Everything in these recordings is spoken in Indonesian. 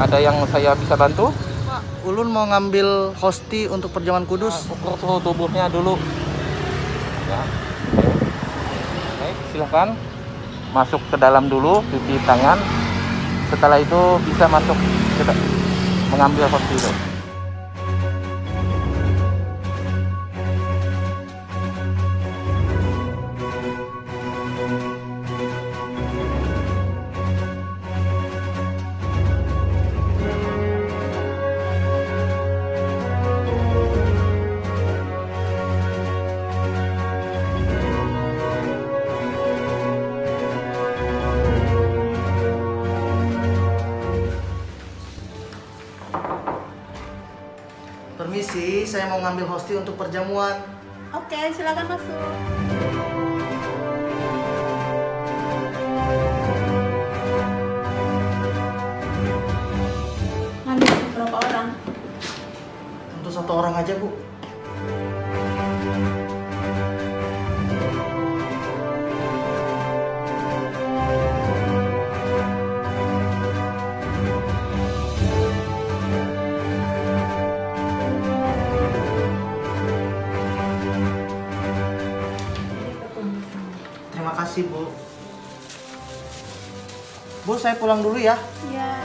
Ada yang saya bisa bantu? Pak, Ulun mau ngambil hosti untuk perjamuan kudus. Ukur suhu tubuhnya dulu. Ya. Baik, silahkan masuk ke dalam dulu, cuci tangan. Setelah itu bisa masuk mengambil hosti itu. Permisi, saya mau ngambil hosti untuk perjamuan. Oke, silakan masuk. Ngambil berapa orang? Untuk 1 orang aja, Bu. Terima kasih, Bu. Bu, saya pulang dulu ya. Ya.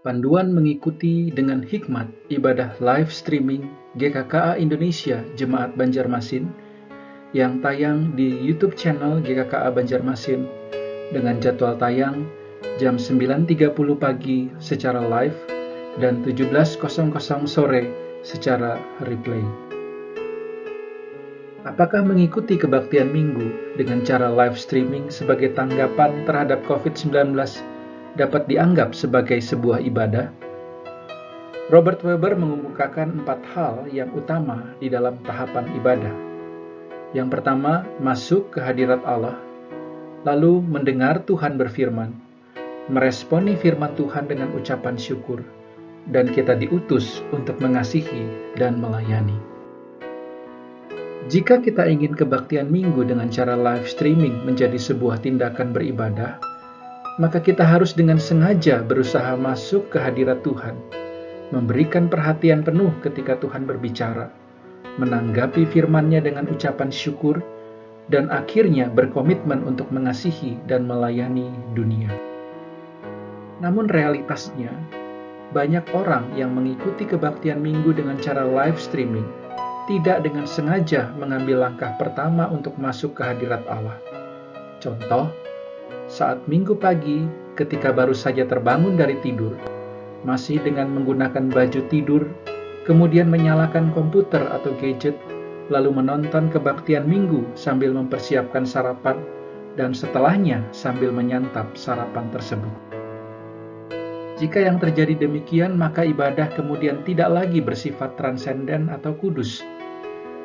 Panduan mengikuti dengan hikmat ibadah live streaming GKKA Indonesia Jemaat Banjarmasin yang tayang di YouTube channel GKKA Banjarmasin dengan jadwal tayang jam 9.30 pagi secara live dan 17.00 sore secara replay. Apakah mengikuti kebaktian minggu dengan cara live streaming sebagai tanggapan terhadap COVID-19 dapat dianggap sebagai sebuah ibadah? Robert Weber mengemukakan 4 hal yang utama di dalam tahapan ibadah. Yang pertama, masuk ke hadirat Allah, lalu mendengar Tuhan berfirman, meresponi firman Tuhan dengan ucapan syukur, dan kita diutus untuk mengasihi dan melayani. Jika kita ingin kebaktian minggu dengan cara live streaming menjadi sebuah tindakan beribadah, maka kita harus dengan sengaja berusaha masuk ke hadirat Tuhan, memberikan perhatian penuh ketika Tuhan berbicara, menanggapi firman-Nya dengan ucapan syukur, dan akhirnya berkomitmen untuk mengasihi dan melayani dunia. Namun realitasnya, banyak orang yang mengikuti kebaktian minggu dengan cara live streaming tidak dengan sengaja mengambil langkah pertama untuk masuk ke hadirat Allah. Contoh, saat minggu pagi ketika baru saja terbangun dari tidur, masih dengan menggunakan baju tidur, kemudian menyalakan komputer atau gadget, lalu menonton kebaktian minggu sambil mempersiapkan sarapan, dan setelahnya sambil menyantap sarapan tersebut. Jika yang terjadi demikian, maka ibadah kemudian tidak lagi bersifat transenden atau kudus.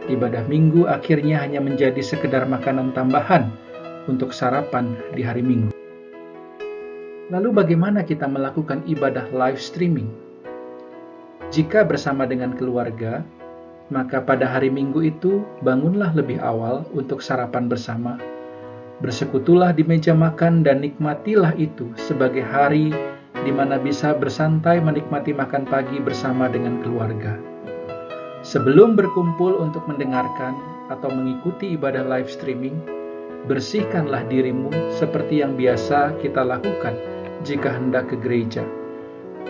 Ibadah minggu akhirnya hanya menjadi sekedar makanan tambahan untuk sarapan di hari Minggu. Lalu bagaimana kita melakukan ibadah live streaming? Jika bersama dengan keluarga, maka pada hari Minggu itu bangunlah lebih awal untuk sarapan bersama. Bersekutulah di meja makan dan nikmatilah itu sebagai hari di mana bisa bersantai menikmati makan pagi bersama dengan keluarga. Sebelum berkumpul untuk mendengarkan atau mengikuti ibadah live streaming, bersihkanlah dirimu seperti yang biasa kita lakukan jika hendak ke gereja.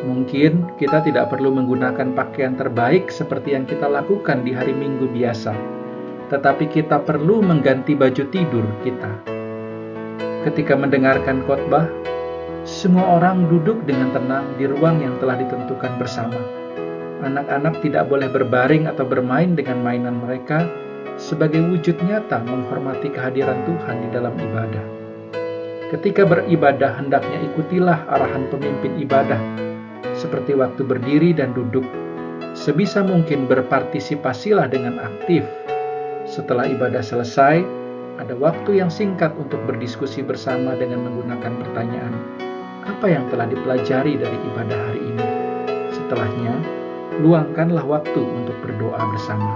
Mungkin kita tidak perlu menggunakan pakaian terbaik seperti yang kita lakukan di hari Minggu biasa, tetapi kita perlu mengganti baju tidur kita. Ketika mendengarkan khotbah, semua orang duduk dengan tenang di ruang yang telah ditentukan bersama. Anak-anak tidak boleh berbaring atau bermain dengan mainan mereka sebagai wujud nyata menghormati kehadiran Tuhan di dalam ibadah. Ketika beribadah, hendaknya ikutilah arahan pemimpin ibadah, seperti waktu berdiri dan duduk. Sebisa mungkin berpartisipasilah dengan aktif. Setelah ibadah selesai, ada waktu yang singkat untuk berdiskusi bersama dengan menggunakan pertanyaan, apa yang telah dipelajari dari ibadah hari ini? Setelahnya, luangkanlah waktu untuk berdoa bersama.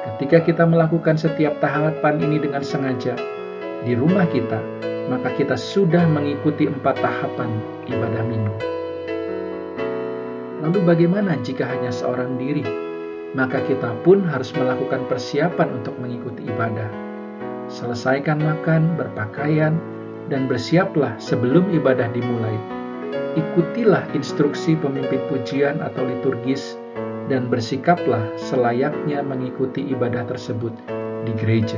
Ketika kita melakukan setiap tahapan ini dengan sengaja di rumah kita, maka kita sudah mengikuti 4 tahapan ibadah minggu. Lalu bagaimana jika hanya seorang diri? Maka kita pun harus melakukan persiapan untuk mengikuti ibadah. Selesaikan makan, berpakaian, dan bersiaplah sebelum ibadah dimulai. Ikutilah instruksi pemimpin pujian atau liturgis dan bersikaplah selayaknya mengikuti ibadah tersebut di gereja.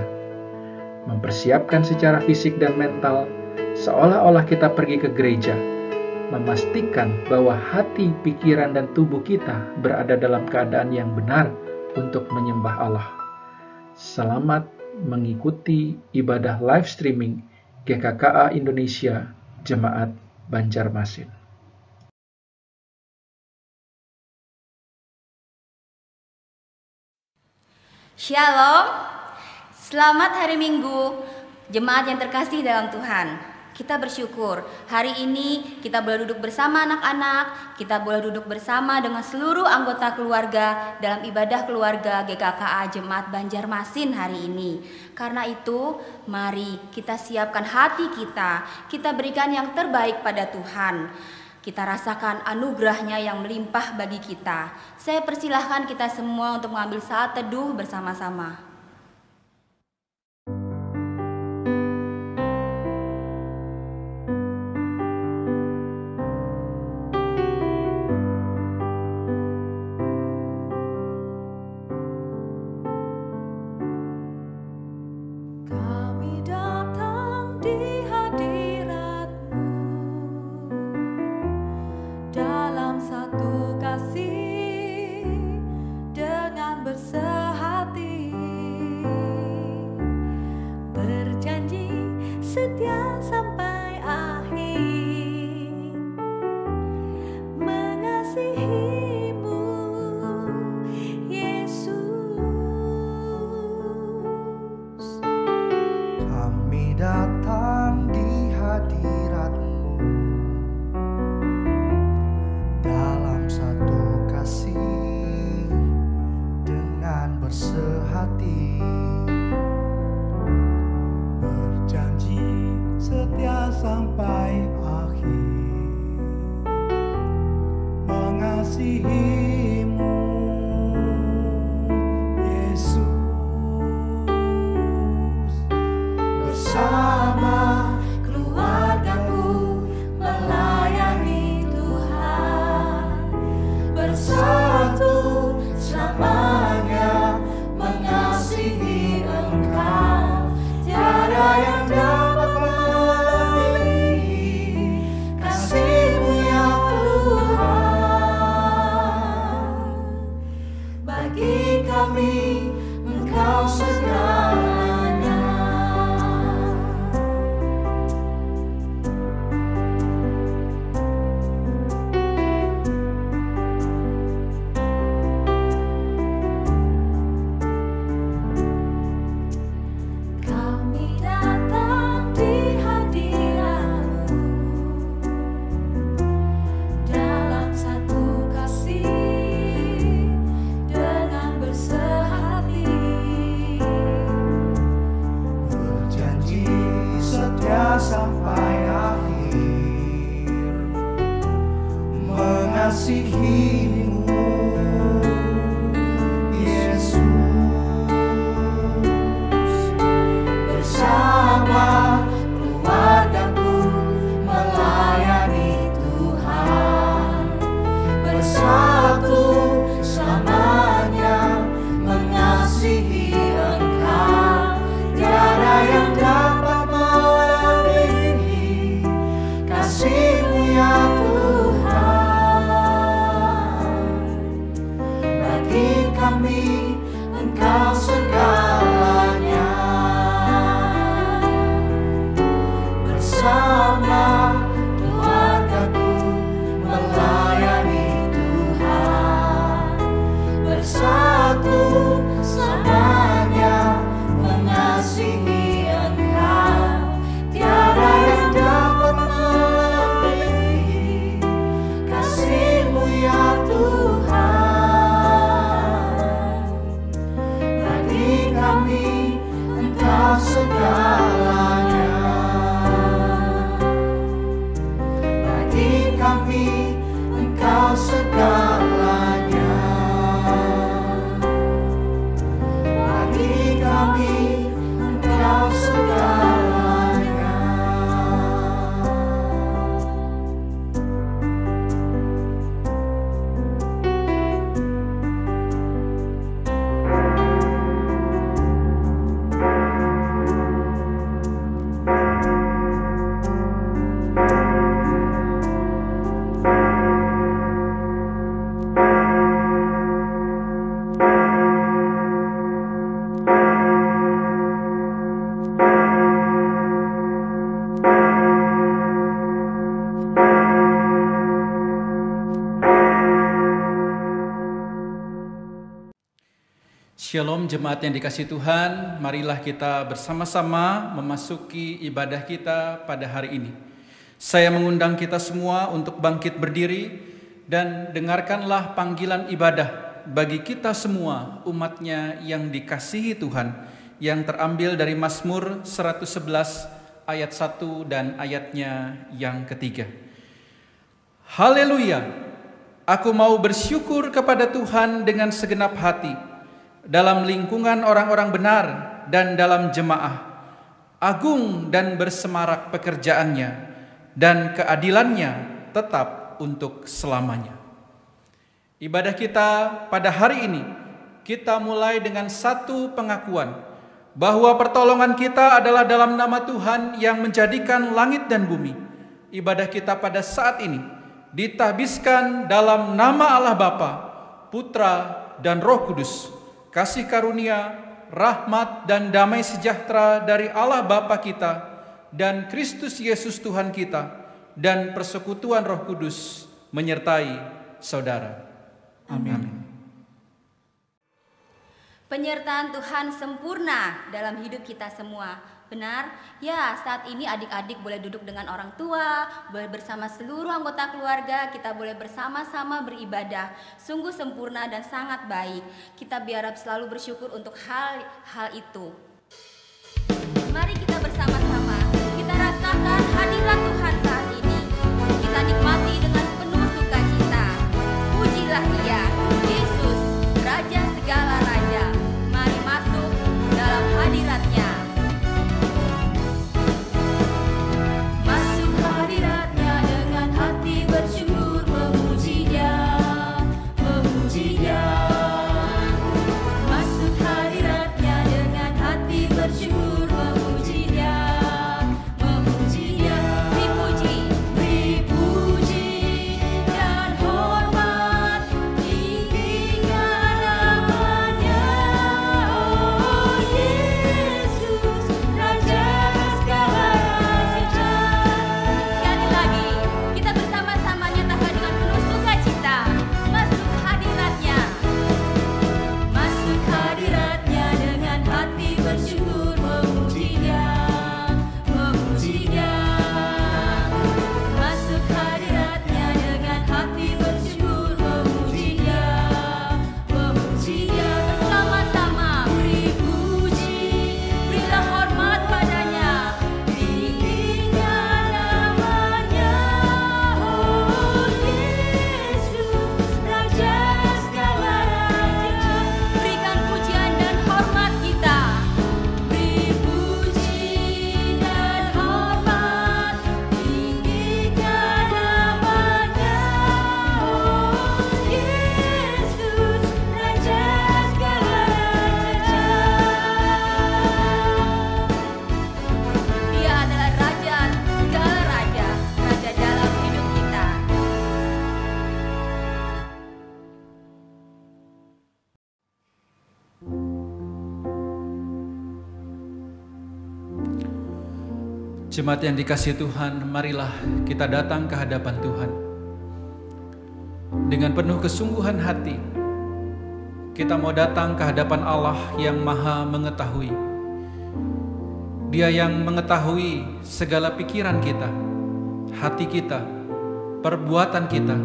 Mempersiapkan secara fisik dan mental seolah-olah kita pergi ke gereja. Memastikan bahwa hati, pikiran, dan tubuh kita berada dalam keadaan yang benar untuk menyembah Allah. Selamat mengikuti ibadah live streaming GKKA Indonesia Jemaat Banjarmasin. Shalom, selamat hari Minggu, jemaat yang terkasih dalam Tuhan. Kita bersyukur hari ini kita boleh duduk bersama anak-anak, kita boleh duduk bersama dengan seluruh anggota keluarga dalam ibadah keluarga GKKA Jemaat Banjarmasin hari ini. Karena itu, mari kita siapkan hati kita berikan yang terbaik pada Tuhan. Kita rasakan anugerahnya yang melimpah bagi kita. Saya persilahkan kita semua untuk mengambil saat teduh bersama-sama. Satu kasih dengan bersehati. dengan bersehati, berjanji setia sampai akhir, mengasihimu Yesus. Bersama keluargaku melayani Tuhan, bersatu selamanya mengasihi Engkau. Tiada yang dapat melebihi kasih-Mu ya Tuhan. Bagi kami Engkau segalanya. Kami datang di hadirat-Mu dalam satu kasih dengan bersehati, Berjanji setia sampai akhir, mengasihimu Yesus. bersama keluargaku melayani Tuhan, bersatu selamanya mengasihi Engkau. Tiada yang dapat melebihi kasih-Mu ya Tuhan. Bagi kami Engkau segalanya. Bersama keluargaku melayani Tuhan, bersatu selamanya mengasihi Engkau. Tiada yang dapat melebihi kasih-Mu ya Tuhan. Bagi kami Engkau segalanya. Bagi kami Engkau segalanya. Bagi kami Engkau segalanya. Shalom jemaat yang dikasihi Tuhan, marilah kita bersama-sama memasuki ibadah kita pada hari ini. Saya mengundang kita semua untuk bangkit berdiri dan dengarkanlah panggilan ibadah bagi kita semua umatnya yang dikasihi Tuhan, yang terambil dari Mazmur 111 ayat 1 dan ayatnya yang ketiga. Haleluya, aku mau bersyukur kepada Tuhan dengan segenap hati, dalam lingkungan orang-orang benar dan dalam jemaah. Agung dan bersemarak pekerjaannya, dan keadilannya tetap untuk selamanya. Ibadah kita pada hari ini, kita mulai dengan satu pengakuan bahwa pertolongan kita adalah dalam nama Tuhan yang menjadikan langit dan bumi. Ibadah kita pada saat ini ditahbiskan dalam nama Allah Bapa, Putra, dan Roh Kudus. Kasih karunia, rahmat, dan damai sejahtera dari Allah Bapa kita dan Kristus Yesus Tuhan kita, dan persekutuan Roh Kudus menyertai saudara. Amin. Penyertaan Tuhan sempurna dalam hidup kita semua. Benar? Ya, saat ini adik-adik boleh duduk dengan orang tua, boleh bersama seluruh anggota keluarga, kita boleh bersama-sama beribadah. Sungguh sempurna dan sangat baik. Kita biarlah selalu bersyukur untuk hal itu. Mari kita bersama-sama, kita rasakan hadirat Tuhan saat ini. Kita nikmati dengan penuh sukacita. Pujilah Dia, Yesus, Raja segala raja. Mari masuk dalam hadirat-Nya. Masuk hadirat-Nya dengan hati bersyukur, memuji-Nya, memuji-Nya. Masuk hadirat-Nya dengan hati bersyukur, memuji-Nya, memuji-Nya. Dipuji, Beri puji dan hormat, tinggikan namanya. Oh Yesus, Raja segala raja. sekali lagi kita bersama-sama nyatakan dengan penuh sukacita. Masuk hadirat-Nya. Masuk hadirat-Nya dengan hati bersyukur, memuji-Nya, memuji-Nya. Masuk hadirat-Nya dengan hati bersyukur, memuji-Nya, memuji-Nya. Bersama-sama Beri puji, berilah hormat padanya. tinggikan namanya. Oh Yesus, Raja segala raja. Berikan pujian dan hormat kita. Beri puji dan hormat, tinggikan namanya. Oh Yesus, Raja segala raja. Dia adalah Raja segala raja, Raja dalam hidup kita. Jemaat yang dikasihi Tuhan, marilah kita datang ke hadapan Tuhan. Dengan penuh kesungguhan hati, kita mau datang ke hadapan Allah yang Maha Mengetahui. Dia yang mengetahui segala pikiran kita, hati kita, perbuatan kita.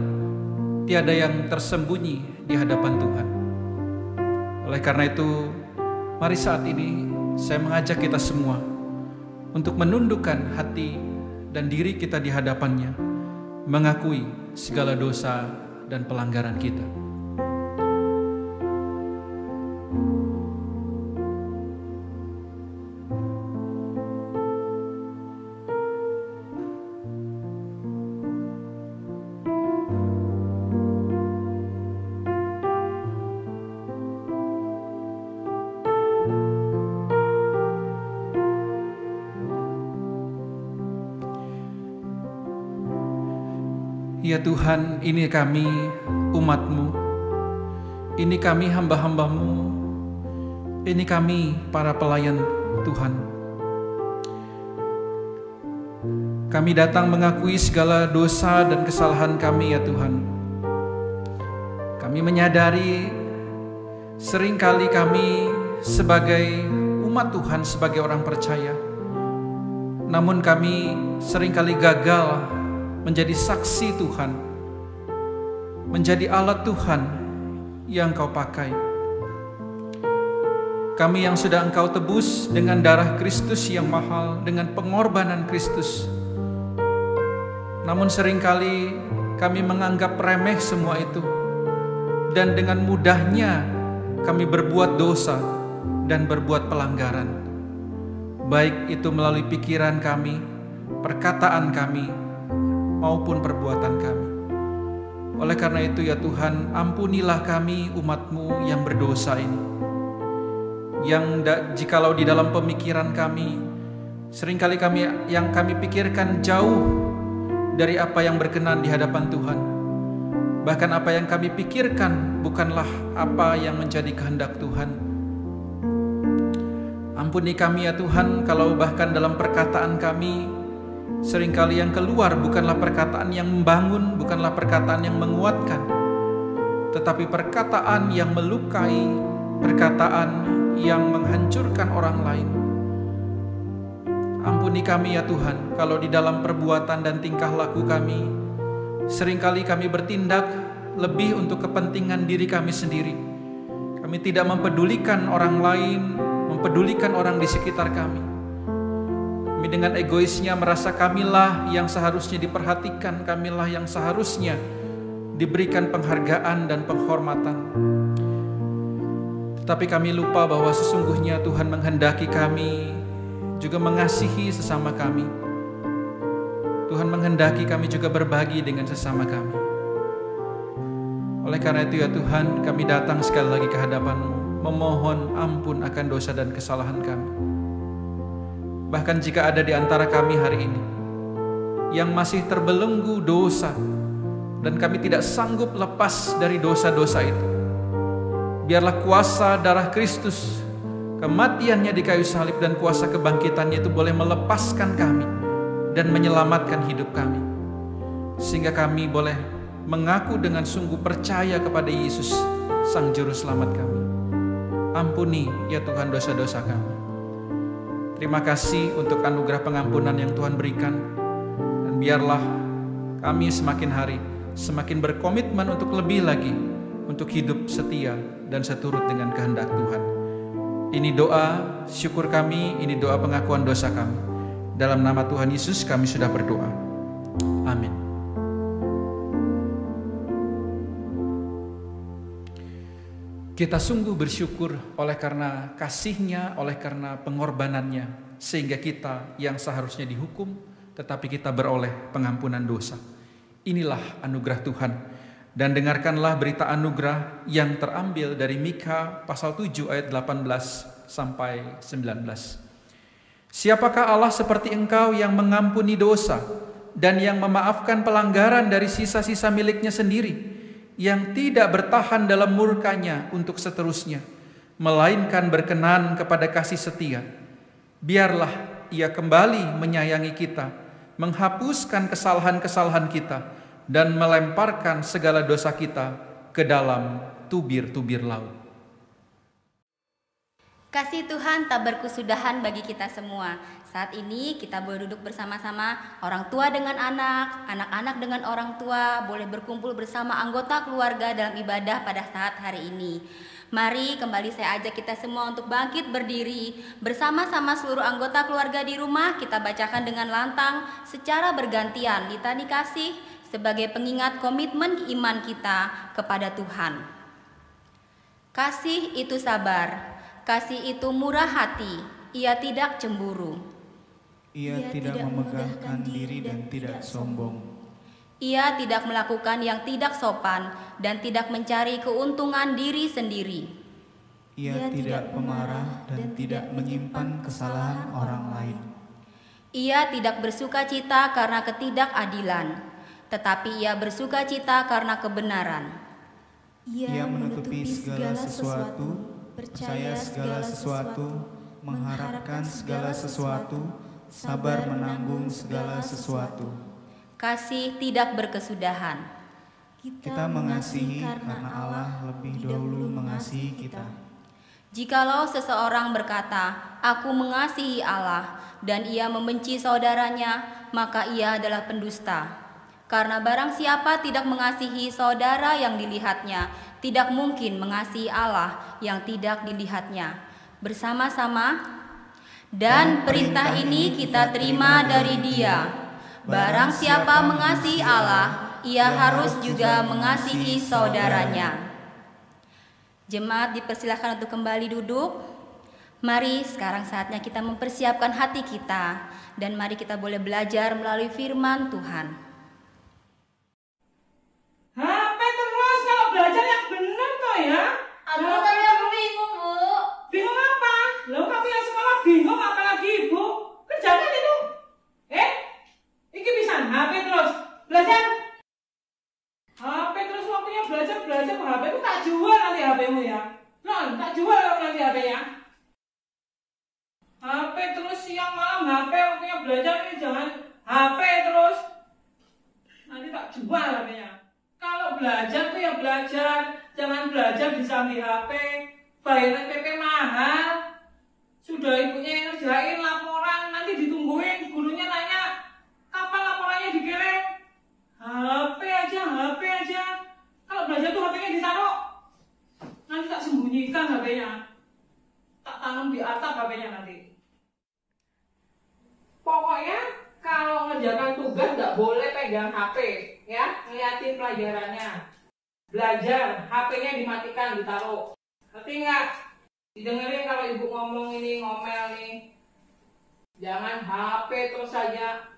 Tiada yang tersembunyi di hadapan Tuhan. Oleh karena itu, mari saat ini saya mengajak kita semua untuk menundukkan hati dan diri kita di hadapan-Nya, mengakui segala dosa dan pelanggaran kita. Ya Tuhan, ini kami umat-Mu, ini kami hamba-hamba-Mu, ini kami para pelayan Tuhan. Kami datang mengakui segala dosa dan kesalahan kami ya Tuhan. Kami menyadari seringkali kami sebagai umat Tuhan, sebagai orang percaya, namun kami seringkali gagal menjadi saksi Tuhan, menjadi alat Tuhan yang Kau pakai. Kami yang sudah Engkau tebus dengan darah Kristus yang mahal, dengan pengorbanan Kristus, namun seringkali kami menganggap remeh semua itu, dan dengan mudahnya kami berbuat dosa dan berbuat pelanggaran, baik itu melalui pikiran kami, perkataan kami, maupun perbuatan kami. Oleh karena itu ya Tuhan, ampunilah kami umat-Mu yang berdosa ini, yang jikalau di dalam pemikiran kami seringkali yang kami pikirkan jauh dari apa yang berkenan di hadapan Tuhan. Bahkan apa yang kami pikirkan bukanlah apa yang menjadi kehendak Tuhan. Ampuni kami ya Tuhan, kalau bahkan dalam perkataan kami seringkali yang keluar bukanlah perkataan yang membangun, bukanlah perkataan yang menguatkan, tetapi perkataan yang melukai, perkataan yang menghancurkan orang lain. Ampuni kami ya Tuhan, kalau di dalam perbuatan dan tingkah laku kami, seringkali kami bertindak lebih untuk kepentingan diri kami sendiri. Kami tidak mempedulikan orang lain, mempedulikan orang di sekitar kami. Kami dengan egoisnya merasa kamilah yang seharusnya diperhatikan, kamilah yang seharusnya diberikan penghargaan dan penghormatan. Tetapi kami lupa bahwa sesungguhnya Tuhan menghendaki kami juga mengasihi sesama kami. Tuhan menghendaki kami juga berbagi dengan sesama kami. Oleh karena itu ya Tuhan, kami datang sekali lagi ke hadapan-Mu, memohon ampun akan dosa dan kesalahan kami. Bahkan jika ada di antara kami hari ini yang masih terbelenggu dosa dan kami tidak sanggup lepas dari dosa-dosa itu, biarlah kuasa darah Kristus, kematiannya di kayu salib dan kuasa kebangkitannya itu boleh melepaskan kami dan menyelamatkan hidup kami, sehingga kami boleh mengaku dengan sungguh percaya kepada Yesus, Sang Juru Selamat kami. Ampuni ya Tuhan dosa-dosa kami. Terima kasih untuk anugerah pengampunan yang Tuhan berikan, dan biarlah kami semakin hari semakin berkomitmen untuk lebih lagi, untuk hidup setia dan seturut dengan kehendak Tuhan. Ini doa syukur kami, ini doa pengakuan dosa kami. Dalam nama Tuhan Yesus kami sudah berdoa. Amin. Kita sungguh bersyukur oleh karena kasih-Nya, oleh karena pengorbanannya, sehingga kita yang seharusnya dihukum, tetapi kita beroleh pengampunan dosa. Inilah anugerah Tuhan. Dan dengarkanlah berita anugerah yang terambil dari Mikha pasal 7 ayat 18 sampai 19. Siapakah Allah seperti engkau yang mengampuni dosa dan yang memaafkan pelanggaran dari sisa-sisa miliknya sendiri, yang tidak bertahan dalam murkanya untuk seterusnya, melainkan berkenan kepada kasih setia. Biarlah Ia kembali menyayangi kita, menghapuskan kesalahan-kesalahan kita, dan melemparkan segala dosa kita ke dalam tubir-tubir laut. Kasih Tuhan tak berkesudahan bagi kita semua. Saat ini kita boleh duduk bersama-sama, orang tua dengan anak, anak-anak dengan orang tua, boleh berkumpul bersama anggota keluarga dalam ibadah pada saat hari ini. Mari kembali saya ajak kita semua untuk bangkit berdiri. Bersama-sama seluruh anggota keluarga di rumah, kita bacakan dengan lantang secara bergantian litani kasih sebagai pengingat komitmen iman kita kepada Tuhan. Kasih itu sabar, kasih itu murah hati, ia tidak cemburu. Ia tidak memegahkan diri dan tidak sombong. Ia tidak melakukan yang tidak sopan dan tidak mencari keuntungan diri sendiri. Ia tidak pemarah dan tidak menyimpan kesalahan orang lain. Ia tidak bersukacita karena ketidakadilan, tetapi ia bersukacita karena kebenaran. Ia menutupi segala sesuatu, percaya segala sesuatu, mengharapkan segala sesuatu, sabar menanggung segala sesuatu. Kasih tidak berkesudahan. Kita mengasihi karena Allah lebih dahulu mengasihi kita. Jikalau seseorang berkata, "Aku mengasihi Allah," dan ia membenci saudaranya, maka ia adalah pendusta. Karena barang siapa tidak mengasihi saudara yang dilihatnya, tidak mungkin mengasihi Allah yang tidak dilihatnya. Bersama-sama, dan perintah ini kita terima dari Dia. Barang siapa mengasihi Allah, ia harus juga mengasihi saudaranya. Jemaat dipersilakan untuk kembali duduk. Mari sekarang saatnya kita mempersiapkan hati kita, dan mari kita boleh belajar melalui firman Tuhan. HP terus kalau belajar yang benar toh ya. Aduh, tapi aku bingung, Bu. Bingung apa? Loh, kamu yang sekolah bingung apalagi Ibu? Kerjakan itu. Iki bisa HP terus. Belajar. HP terus waktunya belajar. HP itu tak jual nanti HP-mu ya. Non, tak jual nanti HP-nya. HP terus siang malam HP waktunya belajar ini jangan HP terus. Nanti tak jual HP-nya. Kalau belajar tuh ya belajar, jangan belajar di samping HP. bayar SPP mahal. Sudah ibunya yang ngerjain laporan, nanti ditungguin, gurunya nanya kapan laporannya dikirim. HP aja. Kalau belajar tuh HP-nya ditaruh. Nanti tak sembunyikan HP-nya. Tak tanam di atap HP-nya nanti. Pokoknya kalau ngerjakan tugas nggak boleh pegang HP, ya, ngeliatin pelajarannya. Belajar, HP-nya dimatikan, ditaruh. Ngerti nggak? Didengerin kalau ibu ngomong ini, ngomel nih. Jangan HP terus saja.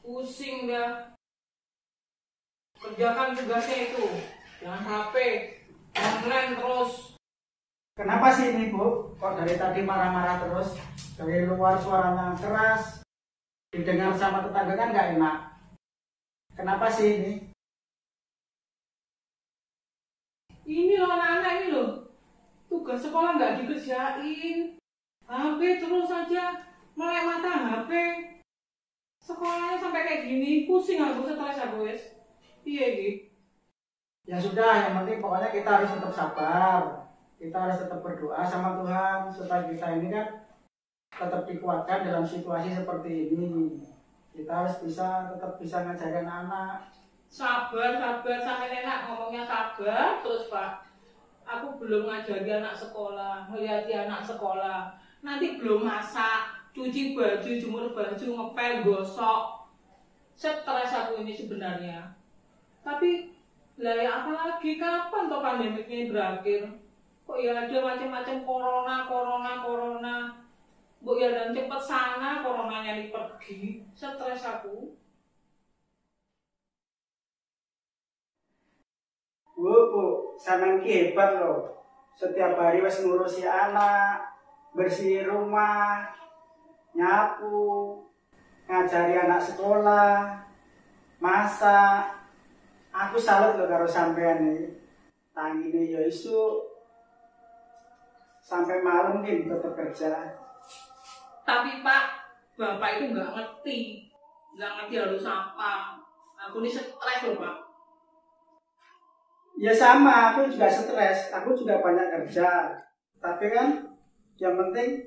Pusing dah. Kerjakan tugasnya itu. Jangan HP. Online terus. Kenapa sih ini Bu? Kok dari tadi marah-marah terus? Dari luar suaranya keras, didengar sama tetangga kan nggak enak. Kenapa sih ini? Ini loh anak-anak ini loh. Tugas sekolah nggak dikerjain. HP terus saja. Melek mata HP. Sekolahnya sampai kayak gini. Pusing aku, stres aku wes. Iya gitu. Ya sudah, yang penting pokoknya kita harus tetap sabar. Kita harus tetap berdoa sama Tuhan supaya kita ini kan tetap dikuatkan dalam situasi seperti ini. Kita harus tetap bisa ngajarin anak. Sabar, sampai enak ngomongnya sabar terus Pak. Aku belum ngajari anak sekolah, ngeliati anak sekolah. Nanti belum masak, cuci baju, jemur baju, ngepel, gosok. Stres aku ini sebenarnya. Tapi lah ya apa lagi, kapan toh pandemik ini berakhir? Kok ya ada macam-macam corona. Bu ya dan cepet sana coronanya ini pergi. Stres aku. Bu, sampean ki hebat loh. Setiap hari wes ngurusi anak, bersih rumah, nyapu, ngajari anak sekolah, masak. Aku salut loh karo sampean nih. Tangine ya isu sampai malam nih tetap kerja. Tapi Pak, Bapak itu nggak ngerti harus apa. Aku ini stres loh Pak. Ya sama, aku juga stres. Aku juga banyak kerja. Tapi kan yang penting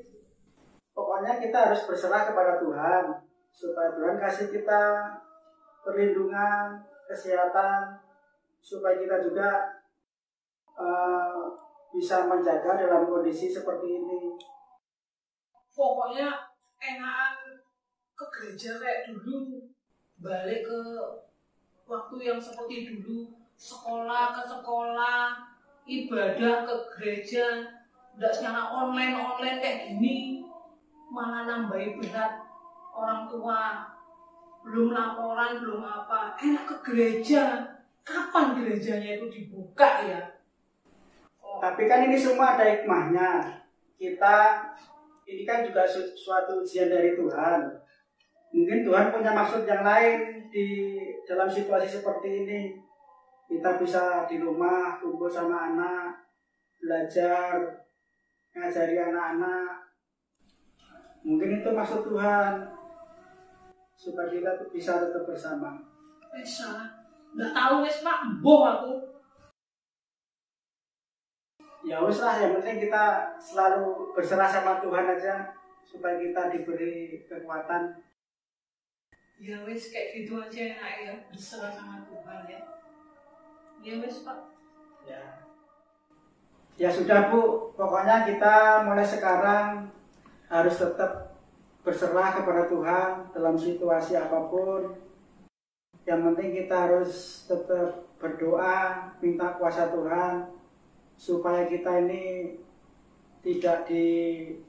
pokoknya kita harus berserah kepada Tuhan supaya Tuhan kasih kita perlindungan, kesehatan, supaya kita juga bisa menjaga dalam kondisi seperti ini. Pokoknya enakan ke gereja kayak dulu, balik ke waktu yang seperti dulu, sekolah ke sekolah, ibadah ke gereja, nggak secara online kayak gini, malah nambahin berat orang tua, belum laporan, belum apa, enak ke gereja. Kapan gerejanya itu dibuka ya? Tapi kan ini semua ada hikmahnya. Ini kan juga suatu ujian dari Tuhan. Mungkin Tuhan punya maksud yang lain di dalam situasi seperti ini. Kita bisa di rumah kumpul sama anak, belajar, ngajari anak-anak. Mungkin itu maksud Tuhan supaya kita bisa tetap bersama. Nggak tahu wes Pak, boh aku. Ya wes lah, yang penting kita selalu berserah sama Tuhan aja supaya kita diberi kekuatan. Ya wes kayak gitu aja enak ya, berserah sama Tuhan ya. Ya wes Pak. Ya sudah Bu, pokoknya kita mulai sekarang harus tetap berserah kepada Tuhan dalam situasi apapun. Yang penting kita harus tetap berdoa, minta kuasa Tuhan supaya kita ini tidak dikasih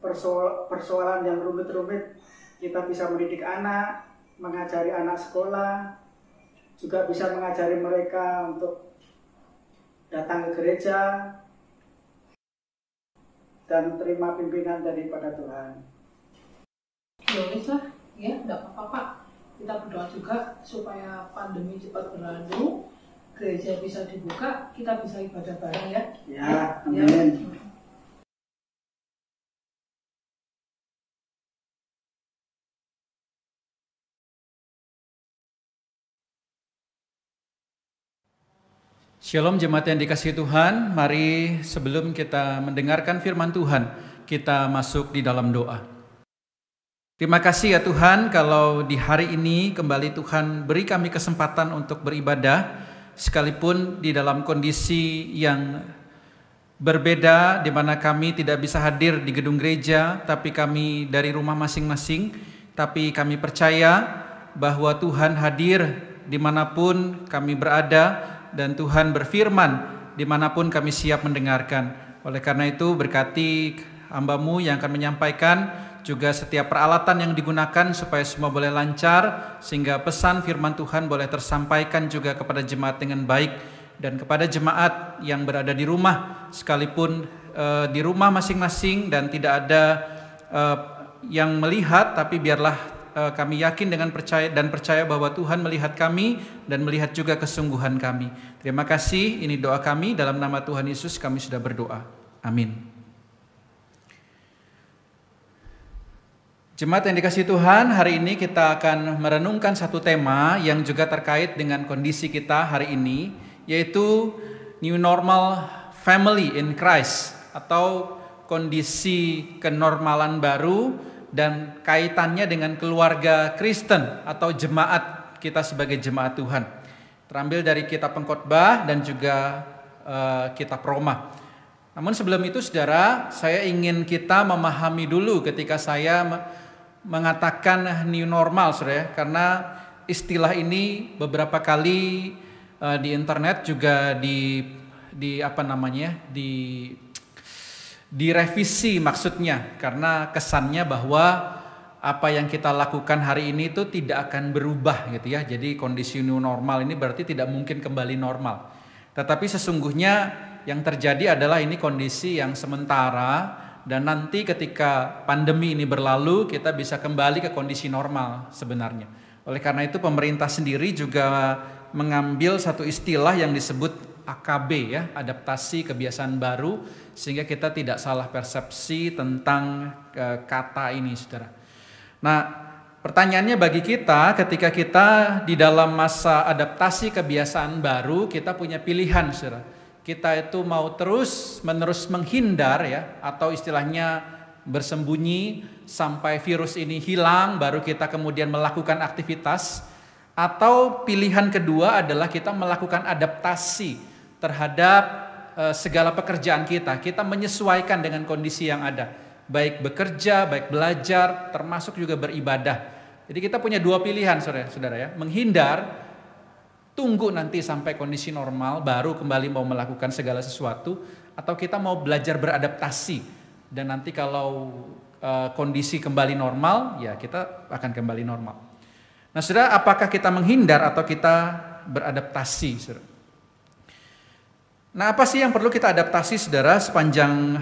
persoalan yang rumit-rumit. Kita bisa mendidik anak, mengajari anak sekolah, juga bisa mengajari mereka untuk datang ke gereja dan terima pimpinan daripada Tuhan. Ya wes lah, ya enggak apa-apa Pak. Kita berdoa juga supaya pandemi cepat berlalu, gereja bisa dibuka, kita bisa ibadah bareng ya. Ya, amin. Shalom jemaat yang dikasihi Tuhan, mari sebelum kita mendengarkan firman Tuhan, kita masuk di dalam doa. Terima kasih ya Tuhan kalau di hari ini kembali Tuhan beri kami kesempatan untuk beribadah, sekalipun di dalam kondisi yang berbeda di mana kami tidak bisa hadir di gedung gereja, tapi kami dari rumah masing-masing, tapi kami percaya bahwa Tuhan hadir dimanapun kami berada, dan Tuhan berfirman dimanapun kami siap mendengarkan. Oleh karena itu berkati hamba-Mu yang akan menyampaikan, juga setiap peralatan yang digunakan supaya semua boleh lancar, sehingga pesan firman Tuhan boleh tersampaikan juga kepada jemaat dengan baik, dan kepada jemaat yang berada di rumah, sekalipun di rumah masing-masing dan tidak ada yang melihat, tapi biarlah kami yakin dengan percaya bahwa Tuhan melihat kami dan melihat juga kesungguhan kami. Terima kasih, ini doa kami dalam nama Tuhan Yesus kami sudah berdoa. Amin. Jemaat yang dikasihi Tuhan, hari ini kita akan merenungkan satu tema yang juga terkait dengan kondisi kita hari ini, yaitu New Normal Family in Christ, atau kondisi kenormalan baru dan kaitannya dengan keluarga Kristen atau jemaat kita sebagai jemaat Tuhan. Terambil dari kitab Pengkhotbah dan juga kitab Roma. Namun sebelum itu saudara, saya ingin kita memahami dulu ketika saya mengatakan new normal saudara, karena istilah ini beberapa kali di internet juga direvisi maksudnya, karena kesannya bahwa apa yang kita lakukan hari ini itu tidak akan berubah gitu ya. Jadi kondisi new normal ini berarti tidak mungkin kembali normal. Tetapi sesungguhnya yang terjadi adalah ini kondisi yang sementara, dan nanti ketika pandemi ini berlalu kita bisa kembali ke kondisi normal sebenarnya. Oleh karena itu pemerintah sendiri juga mengambil satu istilah yang disebut AKB ya, adaptasi kebiasaan baru, sehingga kita tidak salah persepsi tentang kata ini saudara. Nah, pertanyaannya bagi kita, ketika kita di dalam masa adaptasi kebiasaan baru, kita punya pilihan saudara. Kita itu mau terus-menerus menghindar ya, atau istilahnya bersembunyi sampai virus ini hilang baru kita kemudian melakukan aktivitas, atau pilihan kedua adalah kita melakukan adaptasi terhadap segala pekerjaan kita menyesuaikan dengan kondisi yang ada, baik bekerja, baik belajar, termasuk juga beribadah. Jadi kita punya dua pilihan saudara ya, menghindar, tunggu nanti sampai kondisi normal baru kembali mau melakukan segala sesuatu, atau kita mau belajar beradaptasi, dan nanti kalau kondisi kembali normal ya kita akan kembali normal. Nah saudara, apakah kita menghindar atau kita beradaptasi saudara? Nah, apa sih yang perlu kita adaptasi saudara sepanjang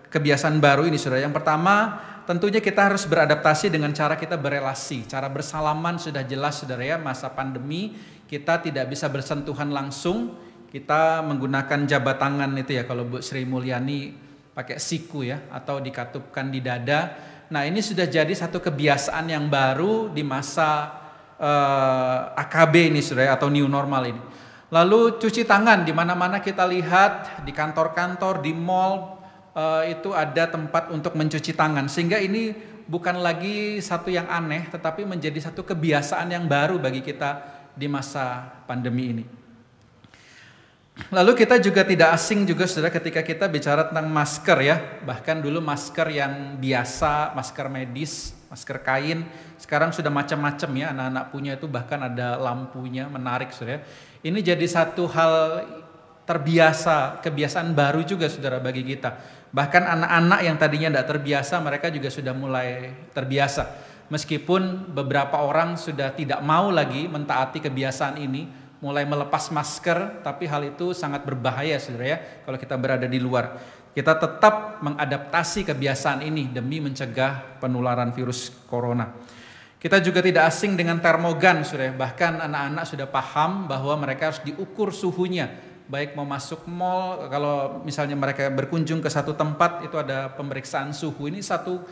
kebiasaan baru ini saudara? Yang pertama, tentunya kita harus beradaptasi dengan cara kita berelasi. Cara bersalaman sudah jelas saudara ya, masa pandemi kita tidak bisa bersentuhan langsung. Kita menggunakan jabat tangan itu ya, kalau Bu Sri Mulyani pakai siku ya, atau dikatupkan di dada. Nah, ini sudah jadi satu kebiasaan yang baru di masa AKB ini saudara, atau new normal ini. Lalu cuci tangan, di mana-mana kita lihat, di kantor-kantor, di mall, itu ada tempat untuk mencuci tangan. Sehingga ini bukan lagi satu yang aneh, tetapi menjadi satu kebiasaan yang baru bagi kita di masa pandemi ini. Lalu kita juga tidak asing juga saudara ketika kita bicara tentang masker ya. Bahkan dulu masker yang biasa, masker medis, masker kain, sekarang sudah macam-macam ya, anak-anak punya itu bahkan ada lampunya, menarik saudara. Ini jadi satu hal terbiasa, kebiasaan baru juga saudara bagi kita. Bahkan anak-anak yang tadinya tidak terbiasa, mereka juga sudah mulai terbiasa. Meskipun beberapa orang sudah tidak mau lagi mentaati kebiasaan ini, mulai melepas masker, tapi hal itu sangat berbahaya saudara ya, kalau kita berada di luar. Kita tetap mengadaptasi kebiasaan ini demi mencegah penularan virus corona. Kita juga tidak asing dengan termogan saudara, bahkan anak-anak sudah paham bahwa mereka harus diukur suhunya, baik mau masuk mall, kalau misalnya mereka berkunjung ke satu tempat itu ada pemeriksaan suhu. Ini satu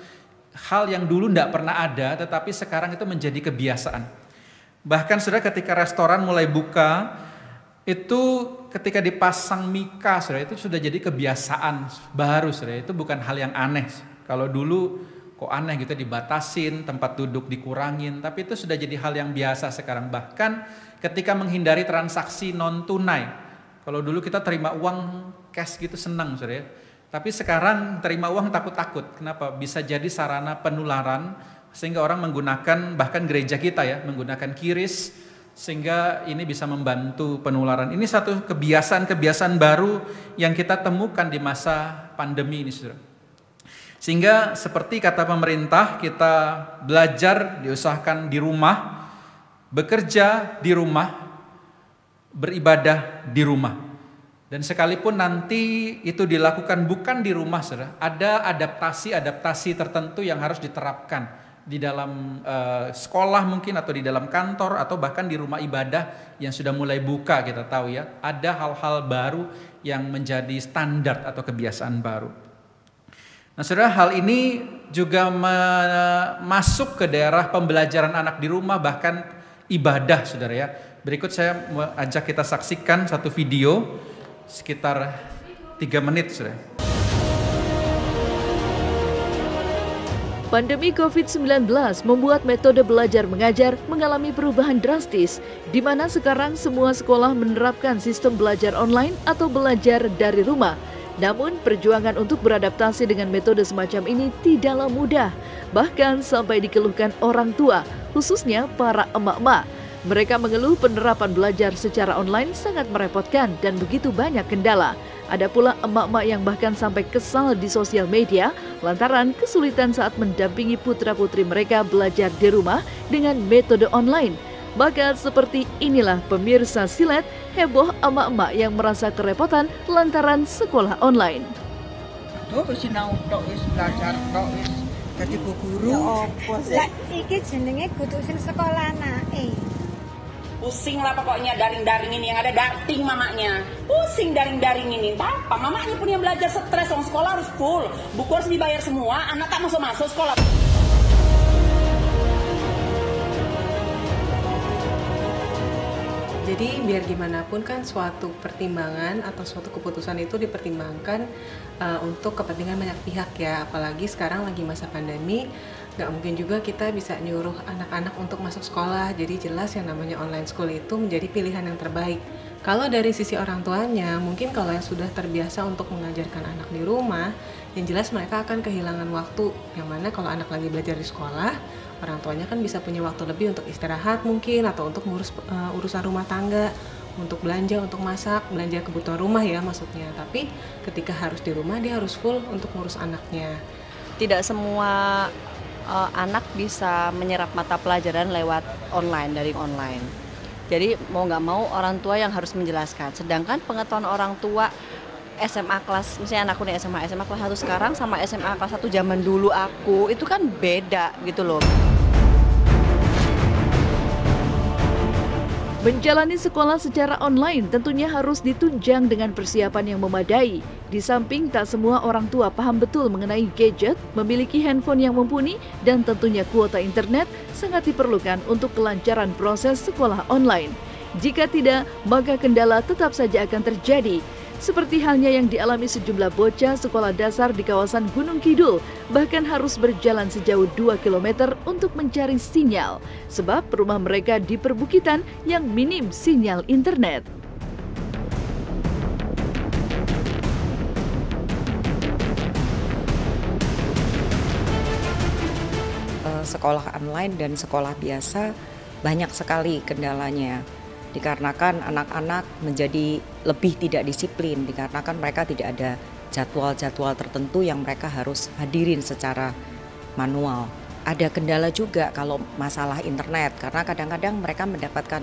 hal yang dulu tidak pernah ada, tetapi sekarang itu menjadi kebiasaan. Bahkan saudara, ketika restoran mulai buka, itu ketika dipasang mika, saudara, itu sudah jadi kebiasaan baru, saudara. Itu bukan hal yang aneh. Kalau dulu kok aneh gitu, dibatasin, tempat duduk dikurangin, tapi itu sudah jadi hal yang biasa sekarang. Bahkan ketika menghindari transaksi non tunai, kalau dulu kita terima uang cash gitu senang, saudara, tapi sekarang terima uang takut-takut. Kenapa? Bisa jadi sarana penularan, sehingga orang menggunakan, bahkan gereja kita ya, menggunakan QRIS, sehingga ini bisa membantu penularan. Ini satu kebiasaan baru yang kita temukan di masa pandemi ini, saudara. Sehingga seperti kata pemerintah, kita belajar diusahakan di rumah, bekerja di rumah, beribadah di rumah. Dan sekalipun nanti itu dilakukan bukan di rumah, saudara, ada adaptasi tertentu yang harus diterapkan di dalam sekolah mungkin, atau di dalam kantor, atau bahkan di rumah ibadah yang sudah mulai buka. Kita tahu ya, ada hal-hal baru yang menjadi standar atau kebiasaan baru. Nah, saudara, hal ini juga masuk ke daerah pembelajaran anak di rumah, bahkan ibadah, saudara ya. Berikut saya mau ajak kita saksikan satu video sekitar 3 menit, saudara. Pandemi COVID-19 membuat metode belajar mengajar mengalami perubahan drastis, di mana sekarang semua sekolah menerapkan sistem belajar online atau belajar dari rumah. Namun, perjuangan untuk beradaptasi dengan metode semacam ini tidaklah mudah, bahkan sampai dikeluhkan orang tua, khususnya para emak-emak. Mereka mengeluh penerapan belajar secara online sangat merepotkan dan begitu banyak kendala. Ada pula emak-emak yang bahkan sampai kesal di sosial media lantaran kesulitan saat mendampingi putra-putri mereka belajar di rumah dengan metode online. Bahkan seperti inilah pemirsa Silet, heboh emak-emak yang merasa kerepotan lantaran sekolah online. Wis sinau tok, wis belajar tok, wis dadi guru. Lah iki jenenge kudu sing sekolah anake. Pusing lah pokoknya daring-daring ini, yang ada darting mamanya. Pusing daring-daring ini. Apa? Mamanya punya belajar stres, orang sekolah harus full. Buku harus dibayar semua, anak tak masuk-masuk sekolah. Jadi biar gimana pun kan suatu pertimbangan atau suatu keputusan itu dipertimbangkan untuk kepentingan banyak pihak ya. Apalagi sekarang lagi masa pandemi, nggak mungkin juga kita bisa nyuruh anak-anak untuk masuk sekolah. Jadi jelas yang namanya online school itu menjadi pilihan yang terbaik. Kalau dari sisi orang tuanya, mungkin kalau yang sudah terbiasa untuk mengajarkan anak di rumah, yang jelas mereka akan kehilangan waktu. Yang mana kalau anak lagi belajar di sekolah, orang tuanya kan bisa punya waktu lebih untuk istirahat mungkin, atau untuk ngurus urusan rumah tangga, untuk belanja, untuk masak, belanja kebutuhan rumah ya maksudnya. Tapi ketika harus di rumah, dia harus full untuk ngurus anaknya. Tidak semua anak bisa menyerap mata pelajaran lewat online, daring online. Jadi mau nggak mau orang tua yang harus menjelaskan. Sedangkan pengetahuan orang tua SMA kelas, misalnya anakku nih SMA kelas 1 sekarang sama SMA kelas 1 zaman dulu aku, itu kan beda gitu loh. Menjalani sekolah secara online tentunya harus ditunjang dengan persiapan yang memadai. Di samping tak semua orang tua paham betul mengenai gadget, memiliki handphone yang mumpuni, dan tentunya kuota internet sangat diperlukan untuk kelancaran proses sekolah online. Jika tidak, maka kendala tetap saja akan terjadi. Seperti halnya yang dialami sejumlah bocah sekolah dasar di kawasan Gunung Kidul, bahkan harus berjalan sejauh 2 km untuk mencari sinyal, sebab rumah mereka di perbukitan yang minim sinyal internet. Sekolah online dan sekolah biasa banyak sekali kendalanya. Dikarenakan anak-anak menjadi lebih tidak disiplin, dikarenakan mereka tidak ada jadwal-jadwal tertentu yang mereka harus hadirin secara manual. Ada kendala juga kalau masalah internet, karena kadang-kadang mereka mendapatkan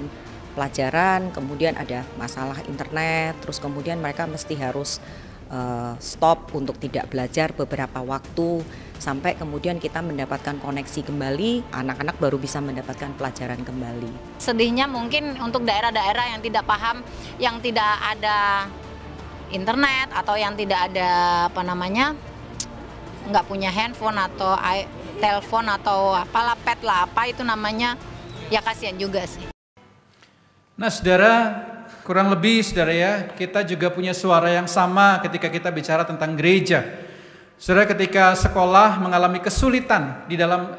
pelajaran, kemudian ada masalah internet, terus kemudian mereka mesti harus stop untuk tidak belajar beberapa waktu, sampai kemudian kita mendapatkan koneksi kembali, anak-anak baru bisa mendapatkan pelajaran kembali. Sedihnya mungkin untuk daerah-daerah yang tidak paham, yang tidak ada internet atau yang tidak ada nggak punya handphone atau telepon atau apalah pet lah apa itu namanya, ya kasihan juga sih. Nah saudara, kurang lebih saudara ya, kita juga punya suara yang sama ketika kita bicara tentang gereja. Saudara, ketika sekolah mengalami kesulitan di dalam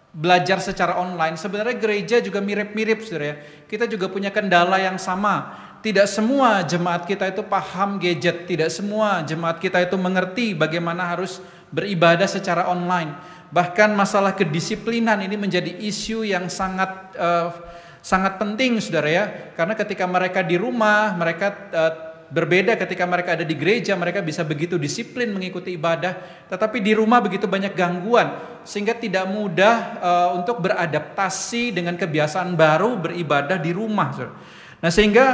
belajar secara online, sebenarnya gereja juga mirip-mirip saudara ya. Kita juga punya kendala yang sama. Tidak semua jemaat kita itu paham gadget, tidak semua jemaat kita itu mengerti bagaimana harus beribadah secara online. Bahkan masalah kedisiplinan ini menjadi isu yang sangat penting saudara ya. Karena ketika mereka di rumah, mereka berbeda ketika mereka ada di gereja, mereka bisa begitu disiplin mengikuti ibadah. Tetapi di rumah begitu banyak gangguan, sehingga tidak mudah untuk beradaptasi dengan kebiasaan baru beribadah di rumah saudara. Nah sehingga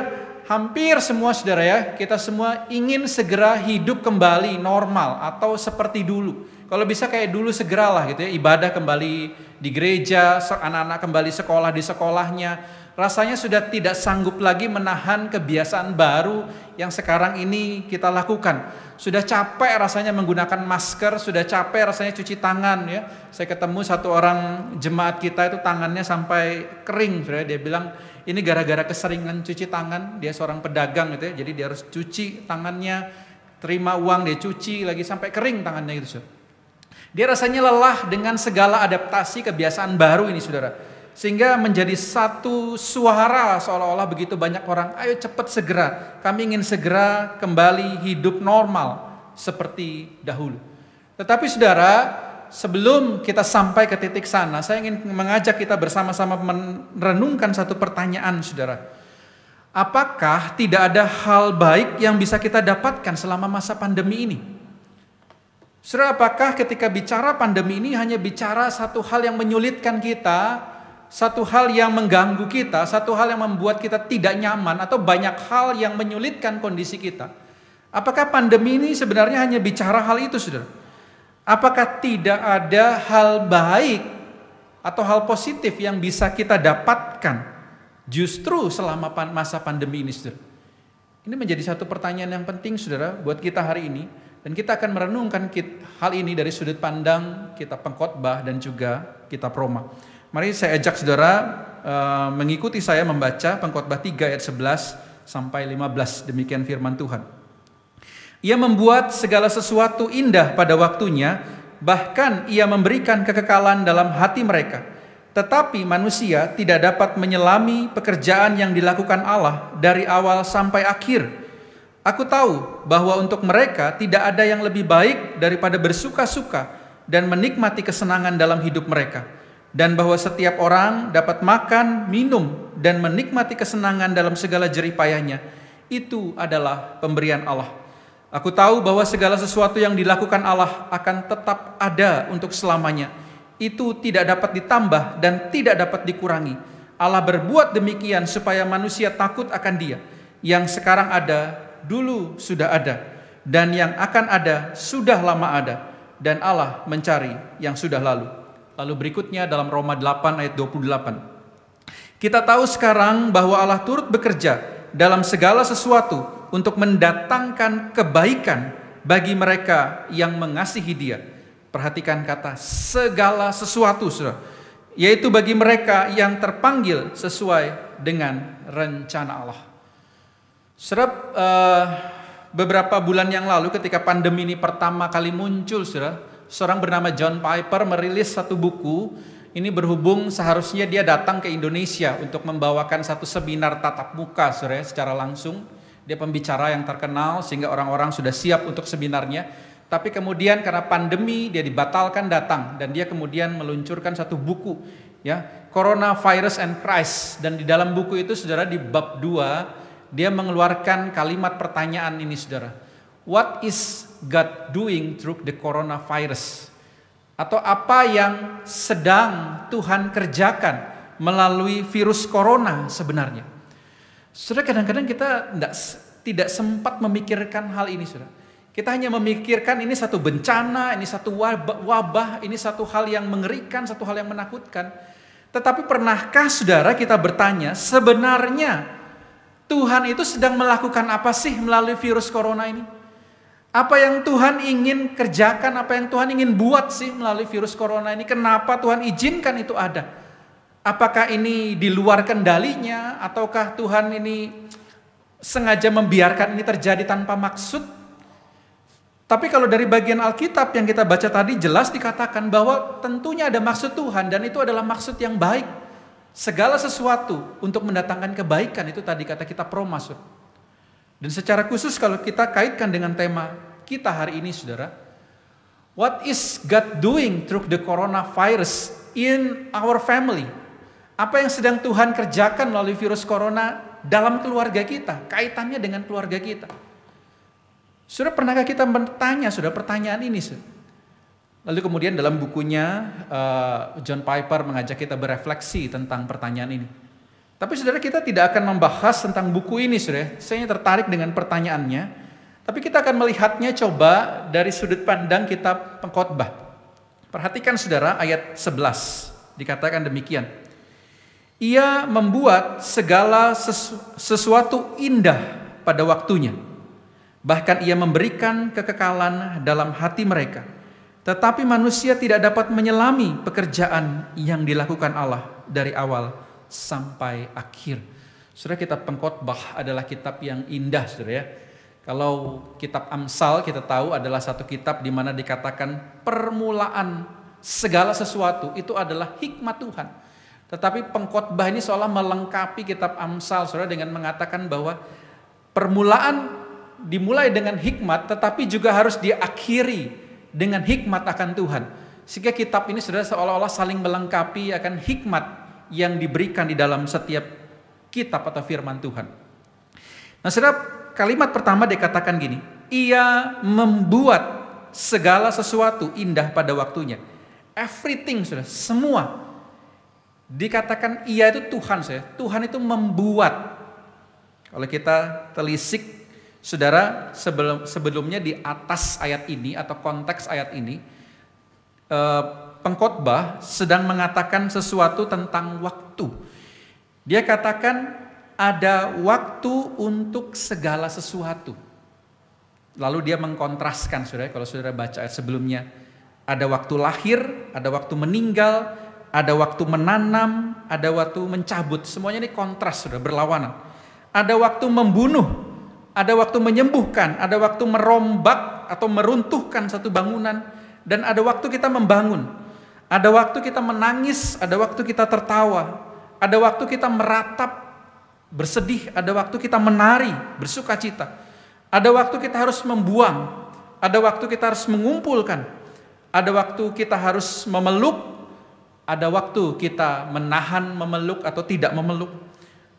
hampir semua saudara ya, kita semua ingin segera hidup kembali normal atau seperti dulu. Kalau bisa kayak dulu segeralah gitu ya, ibadah kembali di gereja, anak-anak kembali sekolah di sekolahnya. Rasanya sudah tidak sanggup lagi menahan kebiasaan baru yang sekarang ini kita lakukan. Sudah capek rasanya menggunakan masker, sudah capek rasanya cuci tangan ya. Saya ketemu satu orang jemaat kita itu tangannya sampai kering, saudara. Dia bilang ini gara-gara keseringan cuci tangan. Dia seorang pedagang gitu ya, jadi dia harus cuci tangannya, terima uang dia cuci lagi sampai kering tangannya gitu, saudara. Dia rasanya lelah dengan segala adaptasi kebiasaan baru ini saudara. Sehingga menjadi satu suara seolah-olah begitu banyak orang, ayo cepat segera, kami ingin segera kembali hidup normal seperti dahulu. Tetapi saudara, sebelum kita sampai ke titik sana, saya ingin mengajak kita bersama-sama merenungkan satu pertanyaan saudara. Apakah tidak ada hal baik yang bisa kita dapatkan selama masa pandemi ini? Saudara, apakah ketika bicara pandemi ini hanya bicara satu hal yang menyulitkan kita, satu hal yang mengganggu kita, satu hal yang membuat kita tidak nyaman, atau banyak hal yang menyulitkan kondisi kita? Apakah pandemi ini sebenarnya hanya bicara hal itu, saudara? Apakah tidak ada hal baik atau hal positif yang bisa kita dapatkan justru selama masa pandemi ini, saudara? Ini menjadi satu pertanyaan yang penting, saudara, buat kita hari ini. Dan kita akan merenungkan hal ini dari sudut pandang kitab Pengkhotbah dan juga kitab Roma. Mari saya ajak saudara mengikuti saya membaca Pengkhotbah 3 ayat 11 sampai 15. Demikian firman Tuhan. Ia membuat segala sesuatu indah pada waktunya, bahkan ia memberikan kekekalan dalam hati mereka. Tetapi manusia tidak dapat menyelami pekerjaan yang dilakukan Allah dari awal sampai akhir. Aku tahu bahwa untuk mereka tidak ada yang lebih baik daripada bersuka-suka dan menikmati kesenangan dalam hidup mereka. Dan bahwa setiap orang dapat makan, minum, dan menikmati kesenangan dalam segala jerih payahnya. Itu adalah pemberian Allah. Aku tahu bahwa segala sesuatu yang dilakukan Allah akan tetap ada untuk selamanya. Itu tidak dapat ditambah dan tidak dapat dikurangi. Allah berbuat demikian supaya manusia takut akan Dia. Yang sekarang ada, dulu sudah ada, dan yang akan ada sudah lama ada, dan Allah mencari yang sudah lalu. Lalu berikutnya dalam Roma 8 ayat 28. Kita tahu sekarang bahwa Allah turut bekerja dalam segala sesuatu untuk mendatangkan kebaikan bagi mereka yang mengasihi Dia. Perhatikan kata segala sesuatu, saudara. Yaitu bagi mereka yang terpanggil sesuai dengan rencana Allah. Saudara, beberapa bulan yang lalu ketika pandemi ini pertama kali muncul, saudara, seorang bernama John Piper merilis satu buku. Ini berhubung seharusnya dia datang ke Indonesia untuk membawakan satu seminar tatap muka, saudara, secara langsung. Dia pembicara yang terkenal sehingga orang-orang sudah siap untuk seminarnya. Tapi kemudian karena pandemi dia dibatalkan datang, dan dia kemudian meluncurkan satu buku, ya, Coronavirus and Christ. Dan di dalam buku itu, saudara, di bab 2 dia mengeluarkan kalimat pertanyaan ini, saudara. What is God doing through the coronavirus? Atau apa yang sedang Tuhan kerjakan melalui virus corona sebenarnya? Saudara, kadang-kadang kita tidak sempat memikirkan hal ini, saudara. Kita hanya memikirkan ini satu bencana, ini satu wabah, ini satu hal yang mengerikan, satu hal yang menakutkan. Tetapi pernahkah saudara kita bertanya, sebenarnya Tuhan itu sedang melakukan apa sih melalui virus corona ini? Apa yang Tuhan ingin kerjakan, apa yang Tuhan ingin buat sih melalui virus corona ini? Kenapa Tuhan izinkan itu ada? Apakah ini di luar kendalinya, ataukah Tuhan ini sengaja membiarkan ini terjadi tanpa maksud? Tapi kalau dari bagian Alkitab yang kita baca tadi jelas dikatakan bahwa tentunya ada maksud Tuhan, dan itu adalah maksud yang baik. Segala sesuatu untuk mendatangkan kebaikan, itu tadi kata kita promasud. Dan secara khusus kalau kita kaitkan dengan tema kita hari ini, saudara, what is God doing through the coronavirus in our family? Apa yang sedang Tuhan kerjakan melalui virus corona dalam keluarga kita, kaitannya dengan keluarga kita. Saudara, pernahkah kita bertanya, saudara, pertanyaan ini? Lalu kemudian dalam bukunya John Piper mengajak kita berefleksi tentang pertanyaan ini. Tapi saudara, kita tidak akan membahas tentang buku ini, saudara. Saya tertarik dengan pertanyaannya. Tapi kita akan melihatnya coba dari sudut pandang kitab Pengkhotbah. Perhatikan saudara, ayat 11 dikatakan demikian. Ia membuat segala sesuatu indah pada waktunya. Bahkan ia memberikan kekekalan dalam hati mereka. Tetapi manusia tidak dapat menyelami pekerjaan yang dilakukan Allah dari awal sampai akhir. Saudara, kitab Pengkhotbah adalah kitab yang indah, saudara ya. Kalau kitab Amsal kita tahu adalah satu kitab di mana dikatakan permulaan segala sesuatu itu adalah hikmat Tuhan. Tetapi Pengkhotbah ini seolah melengkapi kitab Amsal, saudara, dengan mengatakan bahwa permulaan dimulai dengan hikmat, tetapi juga harus diakhiri dengan hikmat akan Tuhan. Sehingga kitab ini, saudara, seolah-olah saling melengkapi akan hikmat yang diberikan di dalam setiap kitab atau firman Tuhan. Nah, saudara, kalimat pertama dikatakan gini, ia membuat segala sesuatu indah pada waktunya. Everything, saudara, semua. Dikatakan ia itu Tuhan, saya. Tuhan itu membuat. Kalau kita telisik, saudara, sebelumnya di atas ayat ini atau konteks ayat ini, Pengkhotbah sedang mengatakan sesuatu tentang waktu. Dia katakan ada waktu untuk segala sesuatu. Lalu dia mengkontraskan, saudara, kalau saudara baca ayat sebelumnya, ada waktu lahir, ada waktu meninggal, ada waktu menanam, ada waktu mencabut. Semuanya ini kontras, saudara, berlawanan. Ada waktu membunuh, ada waktu menyembuhkan, ada waktu merombak atau meruntuhkan satu bangunan, dan ada waktu kita membangun. Ada waktu kita menangis, ada waktu kita tertawa, ada waktu kita meratap, bersedih, ada waktu kita menari, bersukacita. Ada waktu kita harus membuang, ada waktu kita harus mengumpulkan, ada waktu kita harus memeluk, ada waktu kita menahan memeluk atau tidak memeluk.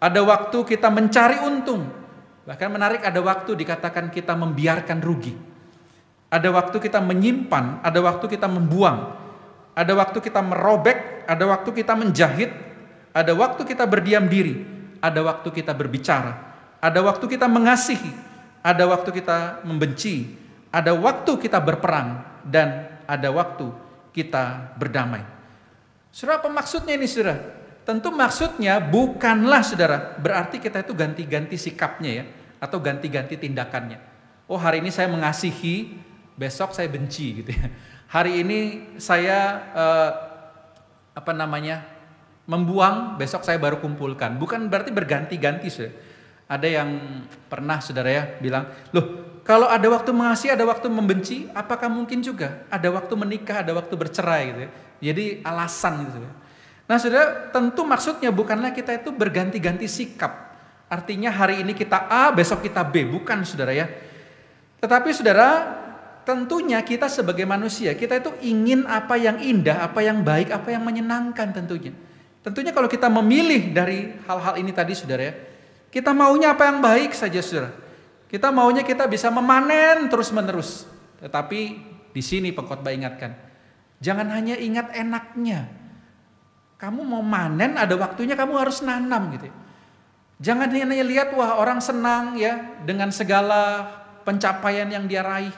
Ada waktu kita mencari untung. Bahkan menarik, ada waktu dikatakan kita membiarkan rugi. Ada waktu kita menyimpan, ada waktu kita membuang. Ada waktu kita merobek, ada waktu kita menjahit. Ada waktu kita berdiam diri, ada waktu kita berbicara. Ada waktu kita mengasihi, ada waktu kita membenci. Ada waktu kita berperang, dan ada waktu kita berdamai. Saudara, apa maksudnya ini, saudara? Tentu maksudnya bukanlah, saudara, berarti kita itu ganti-ganti sikapnya ya, atau ganti-ganti tindakannya. Oh, hari ini saya mengasihi, besok saya benci gitu ya. Hari ini saya membuang, besok saya baru kumpulkan. Bukan berarti berganti-ganti, saudara. Ada yang pernah, saudara ya, bilang, loh, kalau ada waktu mengasihi, ada waktu membenci, apakah mungkin juga ada waktu menikah, ada waktu bercerai gitu ya? Jadi alasan gitu. Nah, saudara, tentu maksudnya bukanlah kita itu berganti-ganti sikap. Artinya hari ini kita A, besok kita B, bukan, saudara ya. Tetapi saudara, tentunya kita sebagai manusia, kita itu ingin apa yang indah, apa yang baik, apa yang menyenangkan tentunya. Tentunya kalau kita memilih dari hal-hal ini tadi, saudara ya, kita maunya apa yang baik saja, saudara. Kita maunya kita bisa memanen terus-menerus. Tetapi di sini Pengkhotbah ingatkan, jangan hanya ingat enaknya. Kamu mau manen, ada waktunya kamu harus nanam gitu. Jangan hanya lihat, wah, orang senang ya dengan segala pencapaian yang dia raih.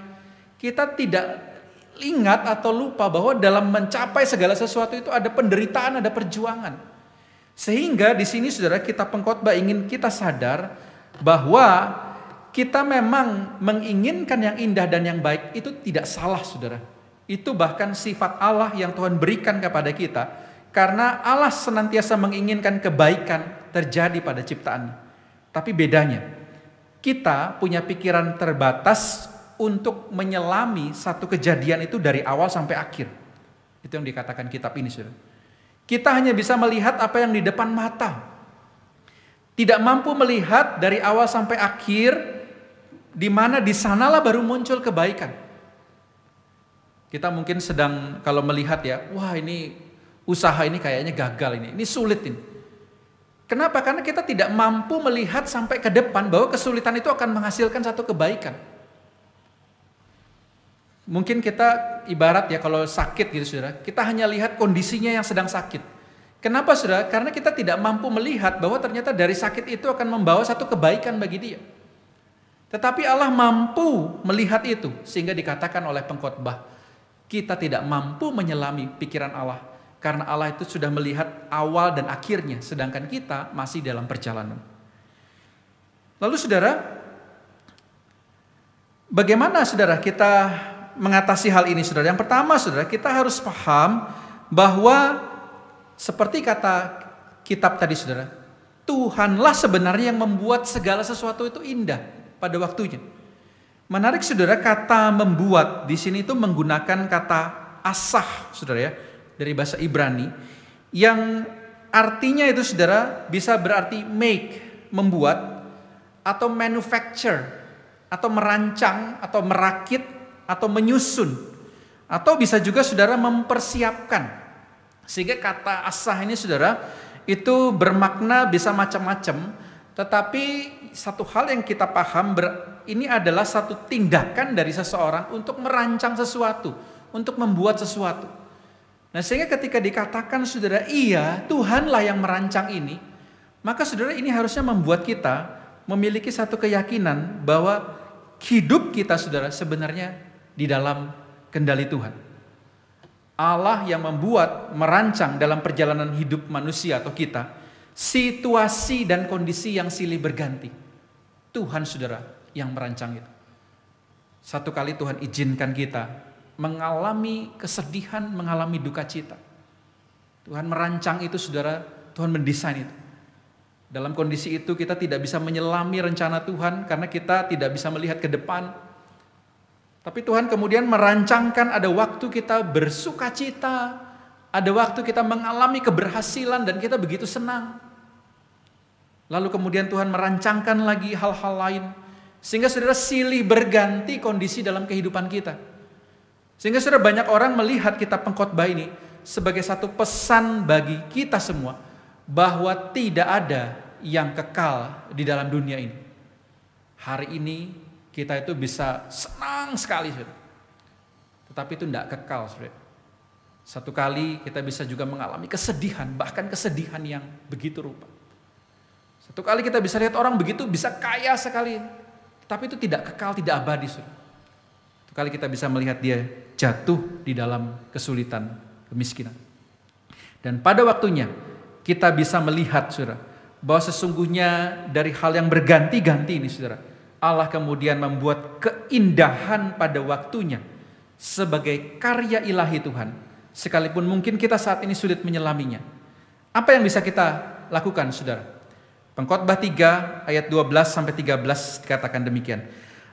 Kita tidak ingat atau lupa bahwa dalam mencapai segala sesuatu itu ada penderitaan, ada perjuangan. Sehingga di sini, saudara, kitab Pengkhotbah ingin kita sadar bahwa kita memang menginginkan yang indah dan yang baik, itu tidak salah, saudara. Itu bahkan sifat Allah yang Tuhan berikan kepada kita, Karena Allah senantiasa menginginkan kebaikan terjadi pada ciptaannya. Tapi bedanya, kita punya pikiran terbatas untuk menyelami satu kejadian itu dari awal sampai akhir. Itu yang dikatakan kitab ini, saudara. Kita hanya bisa melihat apa yang di depan mata. Tidak mampu melihat dari awal sampai akhir, di mana di sanalah baru muncul kebaikan. Kita mungkin sedang kalau melihat ya, wah ini usaha ini kayaknya gagal ini sulit ini. Kenapa? Karena kita tidak mampu melihat sampai ke depan bahwa kesulitan itu akan menghasilkan satu kebaikan. Mungkin kita ibarat ya kalau sakit gitu saudara, kita hanya lihat kondisinya yang sedang sakit. Kenapa saudara? Karena kita tidak mampu melihat bahwa ternyata dari sakit itu akan membawa satu kebaikan bagi dia. Tetapi Allah mampu melihat itu, sehingga dikatakan oleh pengkhotbah, kita tidak mampu menyelami pikiran Allah, karena Allah itu sudah melihat awal dan akhirnya, sedangkan kita masih dalam perjalanan. Lalu saudara, bagaimana saudara kita mengatasi hal ini saudara? Yang pertama saudara, kita harus paham bahwa seperti kata kitab tadi saudara, Tuhanlah sebenarnya yang membuat segala sesuatu itu indah pada waktunya. Menarik saudara, kata membuat di sini itu menggunakan kata asah saudara ya, dari bahasa Ibrani, yang artinya itu saudara bisa berarti make, membuat, atau manufacture, atau merancang, atau merakit, atau menyusun, atau bisa juga saudara mempersiapkan. Sehingga kata asah ini saudara itu bermakna bisa macam-macam, tetapi satu hal yang kita paham, ini adalah satu tindakan dari seseorang untuk merancang sesuatu, untuk membuat sesuatu. Nah sehingga ketika dikatakan saudara, iya Tuhanlah yang merancang ini, maka saudara ini harusnya membuat kita memiliki satu keyakinan bahwa hidup kita saudara sebenarnya di dalam kendali Tuhan. Allah yang membuat, merancang dalam perjalanan hidup manusia atau kita, situasi dan kondisi yang silih berganti. Tuhan saudara yang merancang itu. Satu kali Tuhan izinkan kita mengalami kesedihan, mengalami duka cita. Tuhan merancang itu saudara, Tuhan mendesain itu. Dalam kondisi itu kita tidak bisa menyelami rencana Tuhan karena kita tidak bisa melihat ke depan. Tapi Tuhan kemudian merancangkan ada waktu kita bersuka cita, ada waktu kita mengalami keberhasilan dan kita begitu senang. Lalu kemudian Tuhan merancangkan lagi hal-hal lain, sehingga saudara silih berganti kondisi dalam kehidupan kita. Sehingga saudara banyak orang melihat kitab pengkhotbah ini sebagai satu pesan bagi kita semua, bahwa tidak ada yang kekal di dalam dunia ini. Hari ini kita itu bisa senang sekali, saudara. Tetapi itu tidak kekal, saudara. Satu kali kita bisa juga mengalami kesedihan, bahkan kesedihan yang begitu rupa. Satu kali kita bisa lihat orang begitu bisa kaya sekali, tapi itu tidak kekal, tidak abadi, saudara. Satu kali kita bisa melihat dia jatuh di dalam kesulitan, kemiskinan. Dan pada waktunya kita bisa melihat, saudara, bahwa sesungguhnya dari hal yang berganti-ganti ini, saudara, Allah kemudian membuat keindahan pada waktunya sebagai karya ilahi Tuhan. Sekalipun mungkin kita saat ini sulit menyelaminya. Apa yang bisa kita lakukan, saudara? Pengkhotbah 3 ayat 12-13 dikatakan demikian.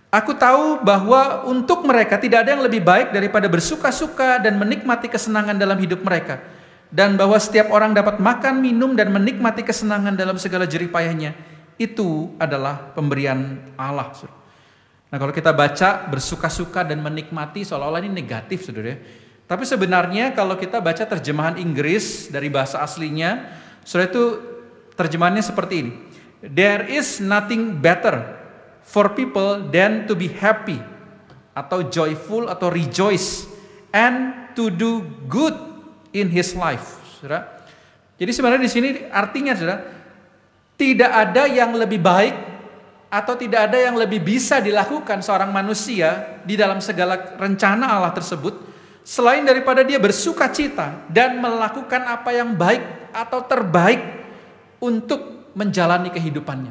Aku tahu bahwa untuk mereka tidak ada yang lebih baik daripada bersuka-suka dan menikmati kesenangan dalam hidup mereka. Dan bahwa setiap orang dapat makan, minum, dan menikmati kesenangan dalam segala jerih payahnya. Itu adalah pemberian Allah. Nah kalau kita baca bersuka-suka dan menikmati seolah-olah ini negatif, saudara. Tapi sebenarnya kalau kita baca terjemahan Inggris dari bahasa aslinya, saudara, itu terjemahannya seperti ini. There is nothing better for people than to be happy, atau joyful, atau rejoice, and to do good in his life, saudara. Jadi sebenarnya di sini artinya, saudara, tidak ada yang lebih baik atau tidak ada yang lebih bisa dilakukan seorang manusia di dalam segala rencana Allah tersebut selain daripada dia bersuka cita dan melakukan apa yang baik atau terbaik untuk menjalani kehidupannya.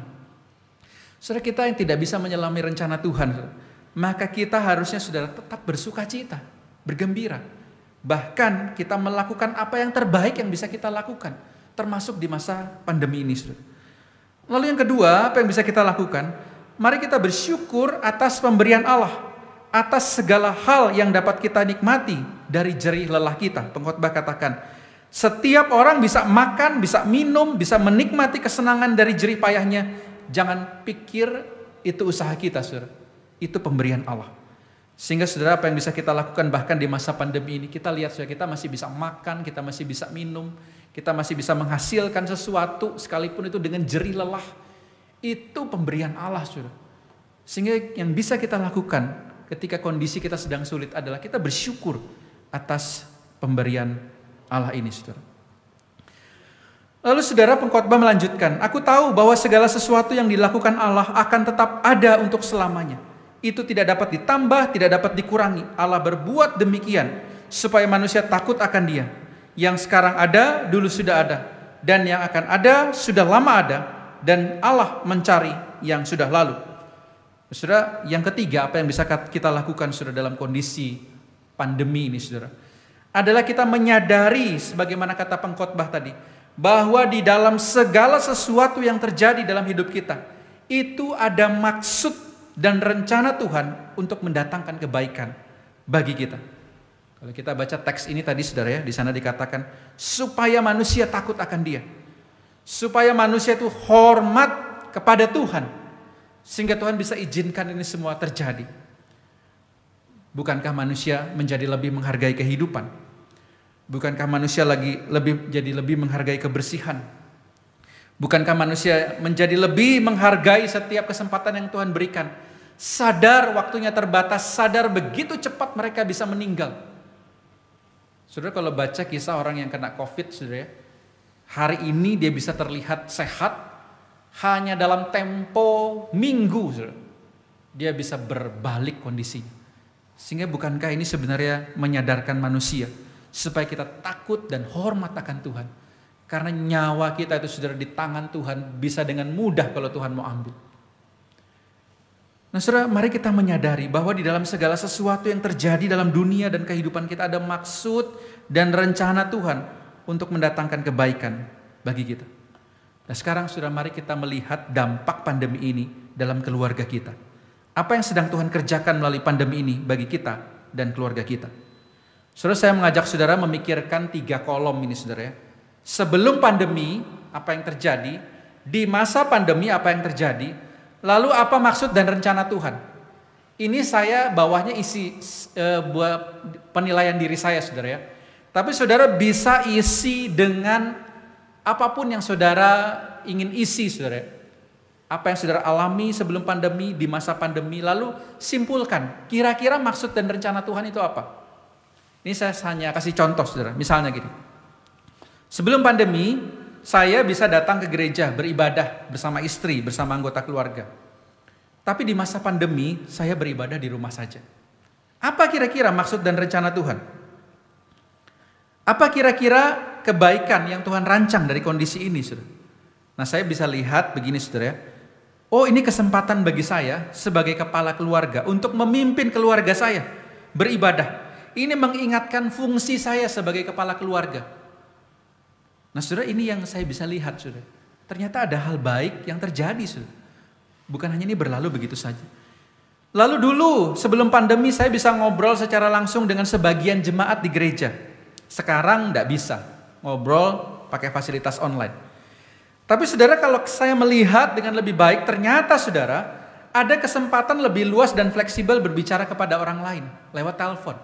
Saudara, kita yang tidak bisa menyelami rencana Tuhan, maka kita harusnya saudara tetap bersuka cita, bergembira Bahkan kita melakukan apa yang terbaik yang bisa kita lakukan, termasuk di masa pandemi ini, saudara. Lalu yang kedua, apa yang bisa kita lakukan? Mari kita bersyukur atas pemberian Allah, atas segala hal yang dapat kita nikmati dari jerih lelah kita. Pengkhotbah katakan, setiap orang bisa makan, bisa minum, bisa menikmati kesenangan dari jerih payahnya. Jangan pikir itu usaha kita, saudara. Itu pemberian Allah. Sehingga saudara, apa yang bisa kita lakukan bahkan di masa pandemi ini, kita lihat saudara, kita masih bisa makan, kita masih bisa minum, kita masih bisa menghasilkan sesuatu sekalipun itu dengan jerih lelah. Itu pemberian Allah, saudara. Sehingga yang bisa kita lakukan ketika kondisi kita sedang sulit adalah kita bersyukur atas pemberian Allah ini, saudara. Lalu saudara, pengkhotbah melanjutkan, aku tahu bahwa segala sesuatu yang dilakukan Allah akan tetap ada untuk selamanya. Itu tidak dapat ditambah, tidak dapat dikurangi. Allah berbuat demikian supaya manusia takut akan Dia. Yang sekarang ada, dulu sudah ada. Dan yang akan ada, sudah lama ada. Dan Allah mencari yang sudah lalu. Saudara, yang ketiga, apa yang bisa kita lakukan saudara dalam kondisi pandemi ini, saudara, adalah kita menyadari sebagaimana kata pengkhotbah tadi, bahwa di dalam segala sesuatu yang terjadi dalam hidup kita itu ada maksud dan rencana Tuhan untuk mendatangkan kebaikan bagi kita. Kalau kita baca teks ini tadi, saudara, ya, di sana dikatakan supaya manusia takut akan Dia, supaya manusia itu hormat kepada Tuhan, sehingga Tuhan bisa izinkan ini semua terjadi. Bukankah manusia menjadi lebih menghargai kehidupan? Bukankah manusia jadi lebih menghargai kebersihan? Bukankah manusia menjadi lebih menghargai setiap kesempatan yang Tuhan berikan? Sadar waktunya terbatas, sadar begitu cepat mereka bisa meninggal. Saudara, kalau baca kisah orang yang kena COVID, saudara, hari ini dia bisa terlihat sehat, hanya dalam tempo minggu, saudara, dia bisa berbalik kondisinya. Sehingga bukankah ini sebenarnya menyadarkan manusia supaya kita takut dan hormat akan Tuhan. Karena nyawa kita itu saudara di tangan Tuhan, bisa dengan mudah kalau Tuhan mau ambil. Nah saudara, mari kita menyadari bahwa di dalam segala sesuatu yang terjadi dalam dunia dan kehidupan kita ada maksud dan rencana Tuhan untuk mendatangkan kebaikan bagi kita. Nah sekarang saudara, mari kita melihat dampak pandemi ini dalam keluarga kita. Apa yang sedang Tuhan kerjakan melalui pandemi ini bagi kita dan keluarga kita. Saudara, saya mengajak saudara memikirkan 3 kolom ini, saudara, ya. Sebelum pandemi, apa yang terjadi? Di masa pandemi, apa yang terjadi? Lalu apa maksud dan rencana Tuhan? Ini saya bawahnya isi buat penilaian diri saya, saudara, ya. Tapi saudara bisa isi dengan apapun yang saudara ingin isi, saudara. Apa yang saudara alami sebelum pandemi, di masa pandemi, lalu simpulkan kira-kira maksud dan rencana Tuhan itu apa. Ini saya hanya kasih contoh, saudara. Misalnya gini, sebelum pandemi saya bisa datang ke gereja beribadah bersama istri, bersama anggota keluarga. Tapi di masa pandemi saya beribadah di rumah saja. Apa kira-kira maksud dan rencana Tuhan? Apa kira-kira kebaikan yang Tuhan rancang dari kondisi ini, saudara? Nah, saya bisa lihat begini, saudara, ya. Oh, ini kesempatan bagi saya sebagai kepala keluarga untuk memimpin keluarga saya beribadah. Ini mengingatkan fungsi saya sebagai kepala keluarga. Nah, saudara, ini yang saya bisa lihat, saudara. Ternyata ada hal baik yang terjadi, saudara. Bukan hanya ini berlalu begitu saja. Lalu dulu sebelum pandemi saya bisa ngobrol secara langsung dengan sebagian jemaat di gereja. Sekarang tidak bisa ngobrol pakai fasilitas online. Tapi saudara, kalau saya melihat dengan lebih baik, ternyata saudara ada kesempatan lebih luas dan fleksibel berbicara kepada orang lain lewat telepon.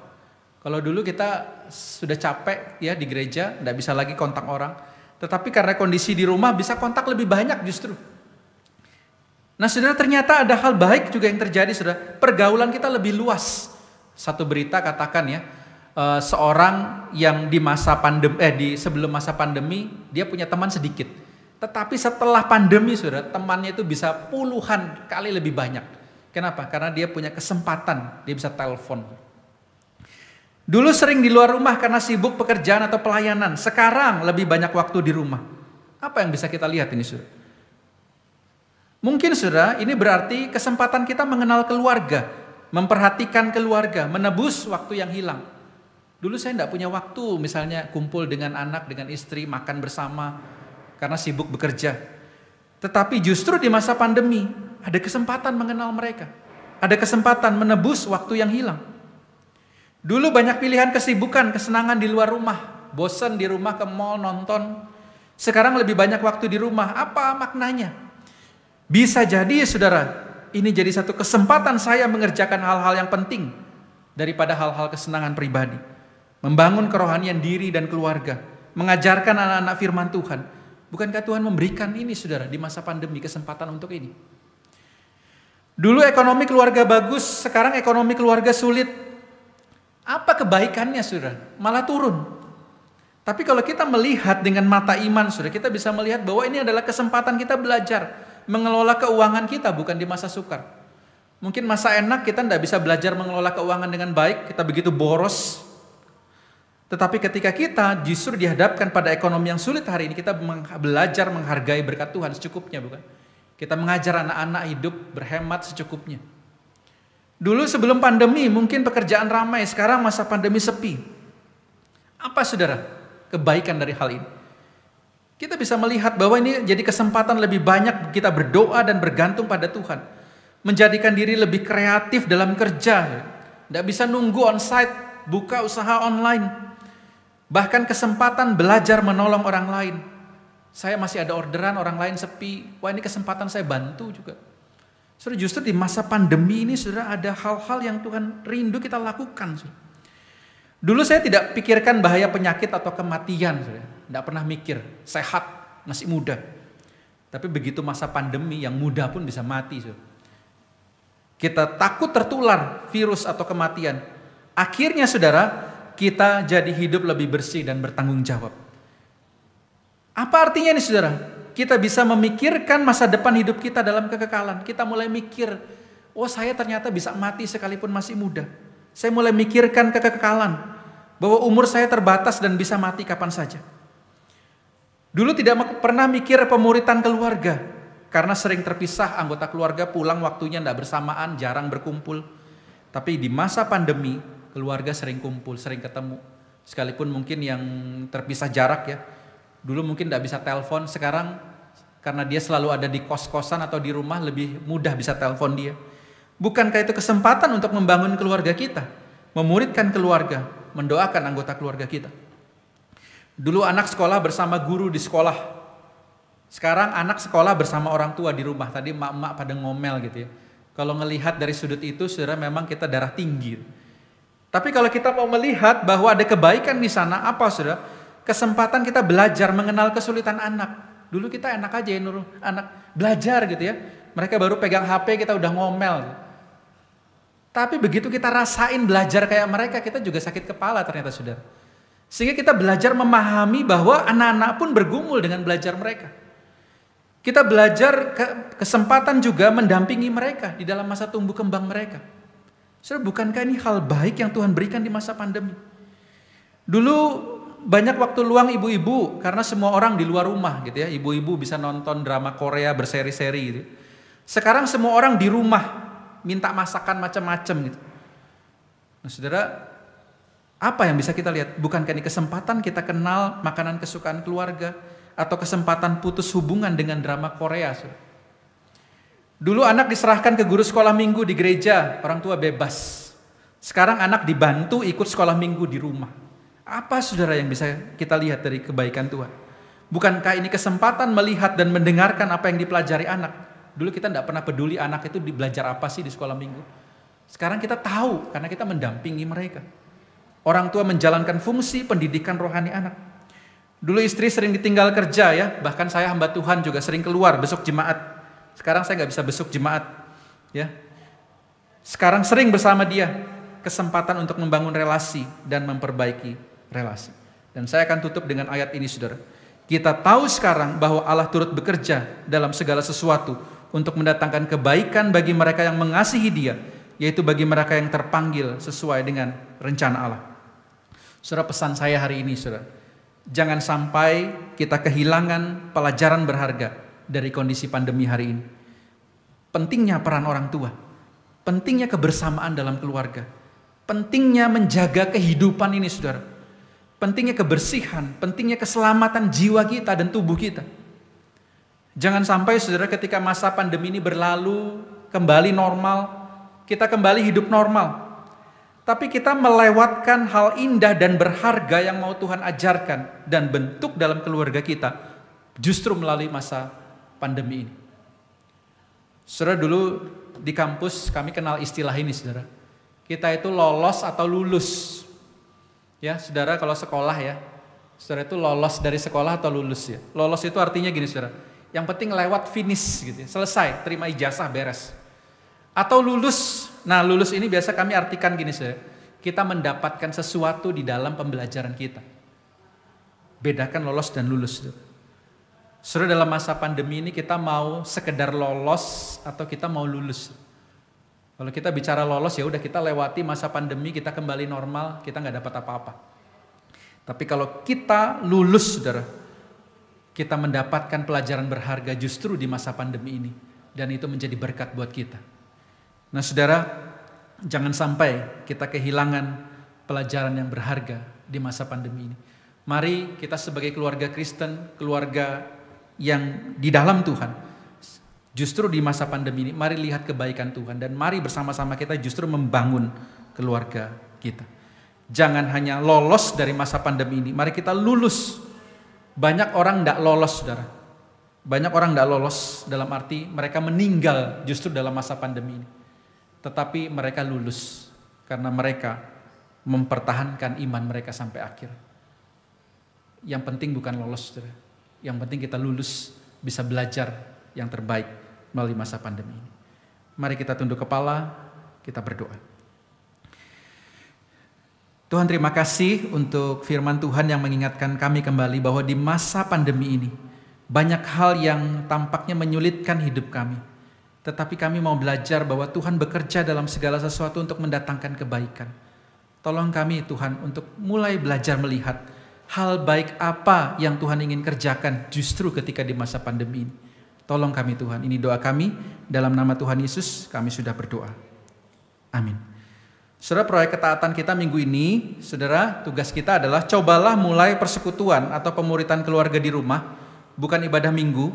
Kalau dulu kita sudah capek ya di gereja, tidak bisa lagi kontak orang. Tetapi karena kondisi di rumah bisa kontak lebih banyak justru. Nah saudara, ternyata ada hal baik juga yang terjadi, saudara. Pergaulan kita lebih luas. Satu berita katakan ya, seorang yang di masa pandemi, sebelum masa pandemi dia punya teman sedikit. Tetapi setelah pandemi, saudara, temannya itu bisa puluhan kali lebih banyak. Kenapa? Karena dia punya kesempatan, dia bisa telepon. Dulu sering di luar rumah karena sibuk pekerjaan atau pelayanan. Sekarang lebih banyak waktu di rumah. Apa yang bisa kita lihat ini, saudara? Mungkin, saudara, ini berarti kesempatan kita mengenal keluarga, memperhatikan keluarga, menebus waktu yang hilang. Dulu saya tidak punya waktu misalnya kumpul dengan anak, dengan istri, makan bersama karena sibuk bekerja. Tetapi justru di masa pandemi ada kesempatan mengenal mereka. Ada kesempatan menebus waktu yang hilang. Dulu banyak pilihan kesibukan, kesenangan di luar rumah. Bosan di rumah ke mall nonton. Sekarang lebih banyak waktu di rumah. Apa maknanya? Bisa jadi saudara, ini jadi satu kesempatan saya mengerjakan hal-hal yang penting daripada hal-hal kesenangan pribadi. Membangun kerohanian diri dan keluarga. Mengajarkan anak-anak firman Tuhan. Bukankah Tuhan memberikan ini saudara di masa pandemi kesempatan untuk ini? Dulu ekonomi keluarga bagus, sekarang ekonomi keluarga sulit. Apa kebaikannya saudara? Malah turun. Tapi kalau kita melihat dengan mata iman saudara, kita bisa melihat bahwa ini adalah kesempatan kita belajar mengelola keuangan kita, bukan di masa sukar. Mungkin masa enak kita tidak bisa belajar mengelola keuangan dengan baik, kita begitu boros. Tetapi ketika kita justru dihadapkan pada ekonomi yang sulit hari ini, kita belajar menghargai berkat Tuhan secukupnya, bukan? Kita mengajar anak-anak hidup berhemat secukupnya. Dulu sebelum pandemi mungkin pekerjaan ramai, sekarang masa pandemi sepi. Apa saudara kebaikan dari hal ini? Kita bisa melihat bahwa ini jadi kesempatan lebih banyak kita berdoa dan bergantung pada Tuhan. Menjadikan diri lebih kreatif dalam kerja. Tidak bisa nunggu onsite, buka usaha online. Bahkan kesempatan belajar menolong orang lain. Saya masih ada orderan, orang lain sepi. Wah, ini kesempatan saya bantu juga. Saudara, justru di masa pandemi ini saudara ada hal-hal yang Tuhan rindu kita lakukan. Saudara. Dulu saya tidak pikirkan bahaya penyakit atau kematian. Saudara. Tidak pernah mikir, sehat, masih muda. Tapi begitu masa pandemi yang muda pun bisa mati. Saudara. Kita takut tertular virus atau kematian. Akhirnya saudara, kita jadi hidup lebih bersih dan bertanggung jawab. Apa artinya ini saudara? Kita bisa memikirkan masa depan hidup kita dalam kekekalan. Kita mulai mikir, oh saya ternyata bisa mati sekalipun masih muda. Saya mulai mikirkan kekekalan. Bahwa umur saya terbatas dan bisa mati kapan saja. Dulu tidak pernah mikir pemuritan keluarga. Karena sering terpisah, anggota keluarga pulang waktunya tidak bersamaan, jarang berkumpul. Tapi di masa pandemi, keluarga sering kumpul, sering ketemu. Sekalipun mungkin yang terpisah jarak ya. Dulu mungkin tidak bisa telepon, sekarang karena dia selalu ada di kos-kosan atau di rumah lebih mudah bisa telepon dia. Bukankah itu kesempatan untuk membangun keluarga kita? Memuridkan keluarga, mendoakan anggota keluarga kita. Dulu anak sekolah bersama guru di sekolah. Sekarang anak sekolah bersama orang tua di rumah. Tadi emak-emak pada ngomel gitu ya. Kalau ngelihat dari sudut itu, saudara memang kita darah tinggi. Tapi kalau kita mau melihat bahwa ada kebaikan di sana, apa saudara? Kesempatan kita belajar mengenal kesulitan anak. Dulu kita enak aja ya Nurul, anak belajar gitu ya. Mereka baru pegang HP kita udah ngomel. Tapi begitu kita rasain belajar kayak mereka, kita juga sakit kepala ternyata saudara. Sehingga kita belajar memahami bahwa anak-anak pun bergumul dengan belajar mereka. Kita belajar kesempatan juga mendampingi mereka di dalam masa tumbuh kembang mereka. Saudara, bukankah ini hal baik yang Tuhan berikan di masa pandemi? Dulu banyak waktu luang ibu-ibu karena semua orang di luar rumah gitu ya. Ibu-ibu bisa nonton drama Korea berseri-seri gitu. Sekarang semua orang di rumah minta masakan macam-macam gitu. Nah, saudara, apa yang bisa kita lihat? Bukankah ini kesempatan kita kenal makanan kesukaan keluarga atau kesempatan putus hubungan dengan drama Korea, saudara? Dulu anak diserahkan ke guru sekolah minggu di gereja, orang tua bebas. Sekarang anak dibantu ikut sekolah minggu di rumah. Apa saudara yang bisa kita lihat dari kebaikan Tuhan? Bukankah ini kesempatan melihat dan mendengarkan apa yang dipelajari anak? Dulu kita tidak pernah peduli anak itu belajar apa sih di sekolah minggu. Sekarang kita tahu karena kita mendampingi mereka. Orang tua menjalankan fungsi pendidikan rohani anak. Dulu istri sering ditinggal kerja ya, bahkan saya hamba Tuhan juga sering keluar besok jemaat. Sekarang saya nggak bisa besok jemaat, ya. Sekarang sering bersama dia, kesempatan untuk membangun relasi dan memperbaiki relasi. Dan saya akan tutup dengan ayat ini, saudara. Kita tahu sekarang bahwa Allah turut bekerja dalam segala sesuatu untuk mendatangkan kebaikan bagi mereka yang mengasihi Dia, yaitu bagi mereka yang terpanggil sesuai dengan rencana Allah. Saudara, pesan saya hari ini, saudara, jangan sampai kita kehilangan pelajaran berharga dari kondisi pandemi hari ini. Pentingnya peran orang tua, pentingnya kebersamaan dalam keluarga, Pentingnya menjaga kehidupan ini, saudara. Pentingnya kebersihan, pentingnya keselamatan jiwa kita dan tubuh kita. Jangan sampai, saudara, ketika masa pandemi ini berlalu, kembali normal, kita kembali hidup normal. Tapi kita melewatkan hal indah dan berharga yang mau Tuhan ajarkan dan bentuk dalam keluarga kita, justru melalui masa pandemi ini. Saudara, dulu di kampus kami kenal istilah ini, saudara. Kita itu lolos atau lulus. Ya, saudara, kalau sekolah ya, saudara itu lolos dari sekolah atau lulus ya. Lolos itu artinya gini, saudara. Yang penting lewat finish gitu ya. Selesai, terima ijazah, beres. Atau lulus. Nah, lulus ini biasa kami artikan gini, saudara. Kita mendapatkan sesuatu di dalam pembelajaran kita. Bedakan lolos dan lulus, saudara. Saudara, dalam masa pandemi ini kita mau sekedar lolos atau kita mau lulus? Kalau kita bicara lolos, ya udah kita lewati masa pandemi, kita kembali normal, kita nggak dapat apa-apa. Tapi kalau kita lulus, saudara, kita mendapatkan pelajaran berharga justru di masa pandemi ini, dan itu menjadi berkat buat kita. Nah, saudara, jangan sampai kita kehilangan pelajaran yang berharga di masa pandemi ini. Mari kita sebagai keluarga Kristen, keluarga yang di dalam Tuhan, justru di masa pandemi ini, mari lihat kebaikan Tuhan dan mari bersama-sama kita justru membangun keluarga kita. Jangan hanya lolos dari masa pandemi ini, mari kita lulus. Banyak orang tidak lolos, saudara. Banyak orang tidak lolos dalam arti mereka meninggal justru dalam masa pandemi ini. Tetapi mereka lulus karena mereka mempertahankan iman mereka sampai akhir. Yang penting bukan lolos, saudara. Yang penting kita lulus, bisa belajar yang terbaik melalui masa pandemi ini. Mari kita tunduk kepala, kita berdoa. Tuhan, terima kasih untuk firman Tuhan yang mengingatkan kami kembali bahwa di masa pandemi ini banyak hal yang tampaknya menyulitkan hidup kami. Tetapi kami mau belajar bahwa Tuhan bekerja dalam segala sesuatu untuk mendatangkan kebaikan. Tolong kami, Tuhan, untuk mulai belajar melihat hal baik apa yang Tuhan ingin kerjakan justru ketika di masa pandemi ini. Tolong kami, Tuhan. Ini doa kami. Dalam nama Tuhan Yesus kami sudah berdoa. Amin. Saudara, proyek ketaatan kita minggu ini, saudara, tugas kita adalah cobalah mulai persekutuan atau pemuritan keluarga di rumah. Bukan ibadah minggu.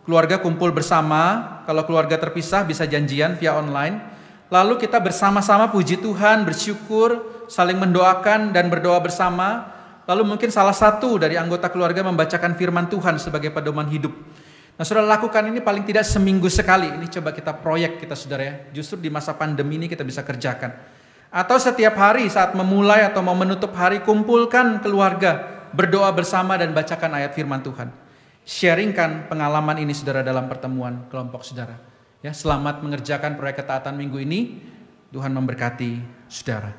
Keluarga kumpul bersama. Kalau keluarga terpisah bisa janjian via online. Lalu kita bersama-sama puji Tuhan, bersyukur, saling mendoakan dan berdoa bersama. Lalu mungkin salah satu dari anggota keluarga membacakan firman Tuhan sebagai pedoman hidup. Nah, saudara, lakukan ini paling tidak seminggu sekali. Ini coba kita proyek kita, saudara ya. Justru di masa pandemi ini kita bisa kerjakan. Atau setiap hari saat memulai atau mau menutup hari, kumpulkan keluarga, berdoa bersama dan bacakan ayat firman Tuhan. Sharingkan pengalaman ini, saudara, dalam pertemuan kelompok saudara. Ya, selamat mengerjakan proyek ketaatan minggu ini. Tuhan memberkati saudara.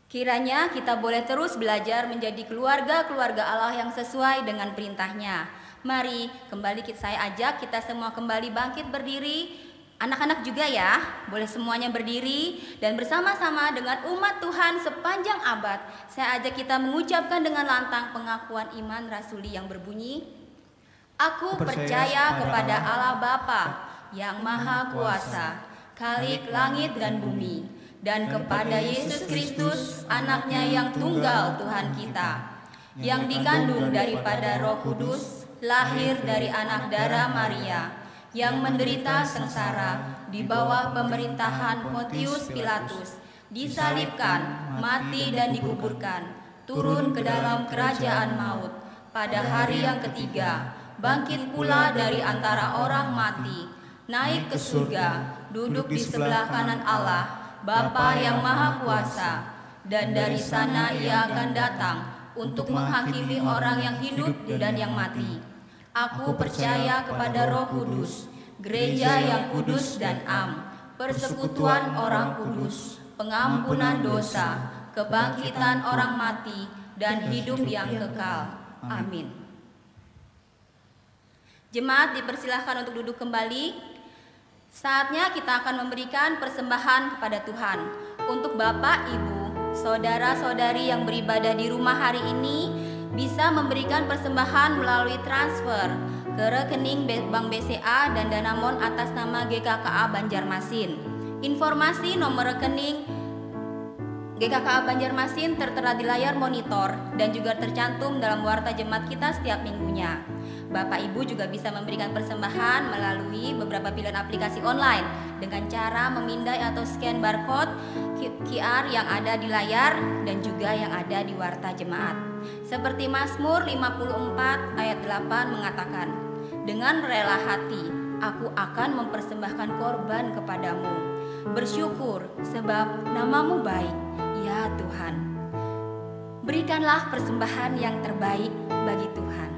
Kiranya kita boleh terus belajar menjadi keluarga-keluarga Allah yang sesuai dengan perintahnya. Mari kembali saya ajak kita semua kembali bangkit berdiri. Anak-anak juga ya, boleh semuanya berdiri. Dan bersama-sama dengan umat Tuhan sepanjang abad, saya ajak kita mengucapkan dengan lantang pengakuan iman rasuli yang berbunyi, Aku percaya kepada Allah Bapa yang Maha Kuasa, Khalik langit dan bumi, dan kepada Yesus Kristus, anaknya yang tunggal Tuhan kita, yang dikandung daripada Roh Kudus, lahir dari anak darah Maria, yang menderita sengsara di bawah pemerintahan Pontius Pilatus, disalibkan, mati dan dikuburkan, turun ke dalam kerajaan maut, pada hari yang ketiga, bangkit pula dari antara orang mati, naik ke surga, duduk di sebelah kanan Allah, Bapa yang Maha Kuasa, dan dari sana Ia akan datang untuk menghakimi orang yang hidup dan yang mati. Aku percaya kepada Roh Kudus, gereja yang kudus dan am, persekutuan orang kudus, pengampunan dosa, kebangkitan orang mati, dan hidup yang kekal. Amin. Jemaat dipersilahkan untuk duduk kembali. Saatnya kita akan memberikan persembahan kepada Tuhan. Untuk Bapak, Ibu, saudara-saudari yang beribadah di rumah hari ini bisa memberikan persembahan melalui transfer ke rekening Bank BCA dan Danamon atas nama GKKA Banjarmasin. Informasi nomor rekening GKKA Banjarmasin tertera di layar monitor dan juga tercantum dalam warta jemaat kita setiap minggunya. Bapak Ibu juga bisa memberikan persembahan melalui beberapa pilihan aplikasi online dengan cara memindai atau scan barcode QR yang ada di layar dan juga yang ada di warta jemaat. Seperti Mazmur 54 ayat 8 mengatakan, "Dengan rela hati aku akan mempersembahkan korban kepadamu. Bersyukur sebab namamu baik, ya Tuhan." Berikanlah persembahan yang terbaik bagi Tuhan.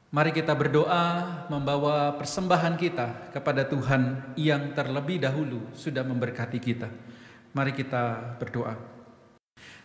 Mari kita berdoa membawa persembahan kita kepada Tuhan yang terlebih dahulu sudah memberkati kita. Mari kita berdoa.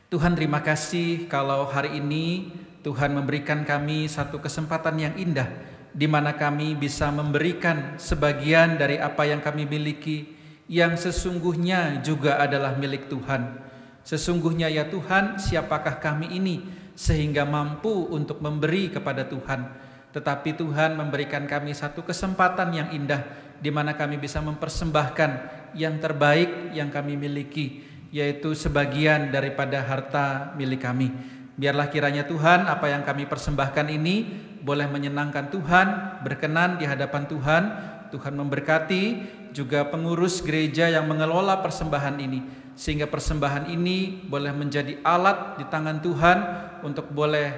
Tuhan, terima kasih kalau hari ini Tuhan memberikan kami satu kesempatan yang indah di mana kami bisa memberikan sebagian dari apa yang kami miliki yang sesungguhnya juga adalah milik Tuhan. Sesungguhnya ya Tuhan, siapakah kami ini sehingga mampu untuk memberi kepada Tuhan? Tetapi Tuhan memberikan kami satu kesempatan yang indah di mana kami bisa mempersembahkan yang terbaik yang kami miliki, yaitu sebagian daripada harta milik kami. Biarlah kiranya Tuhan apa yang kami persembahkan ini boleh menyenangkan Tuhan, berkenan di hadapan Tuhan. Tuhan memberkati juga pengurus gereja yang mengelola persembahan ini, sehingga persembahan ini boleh menjadi alat di tangan Tuhan untuk boleh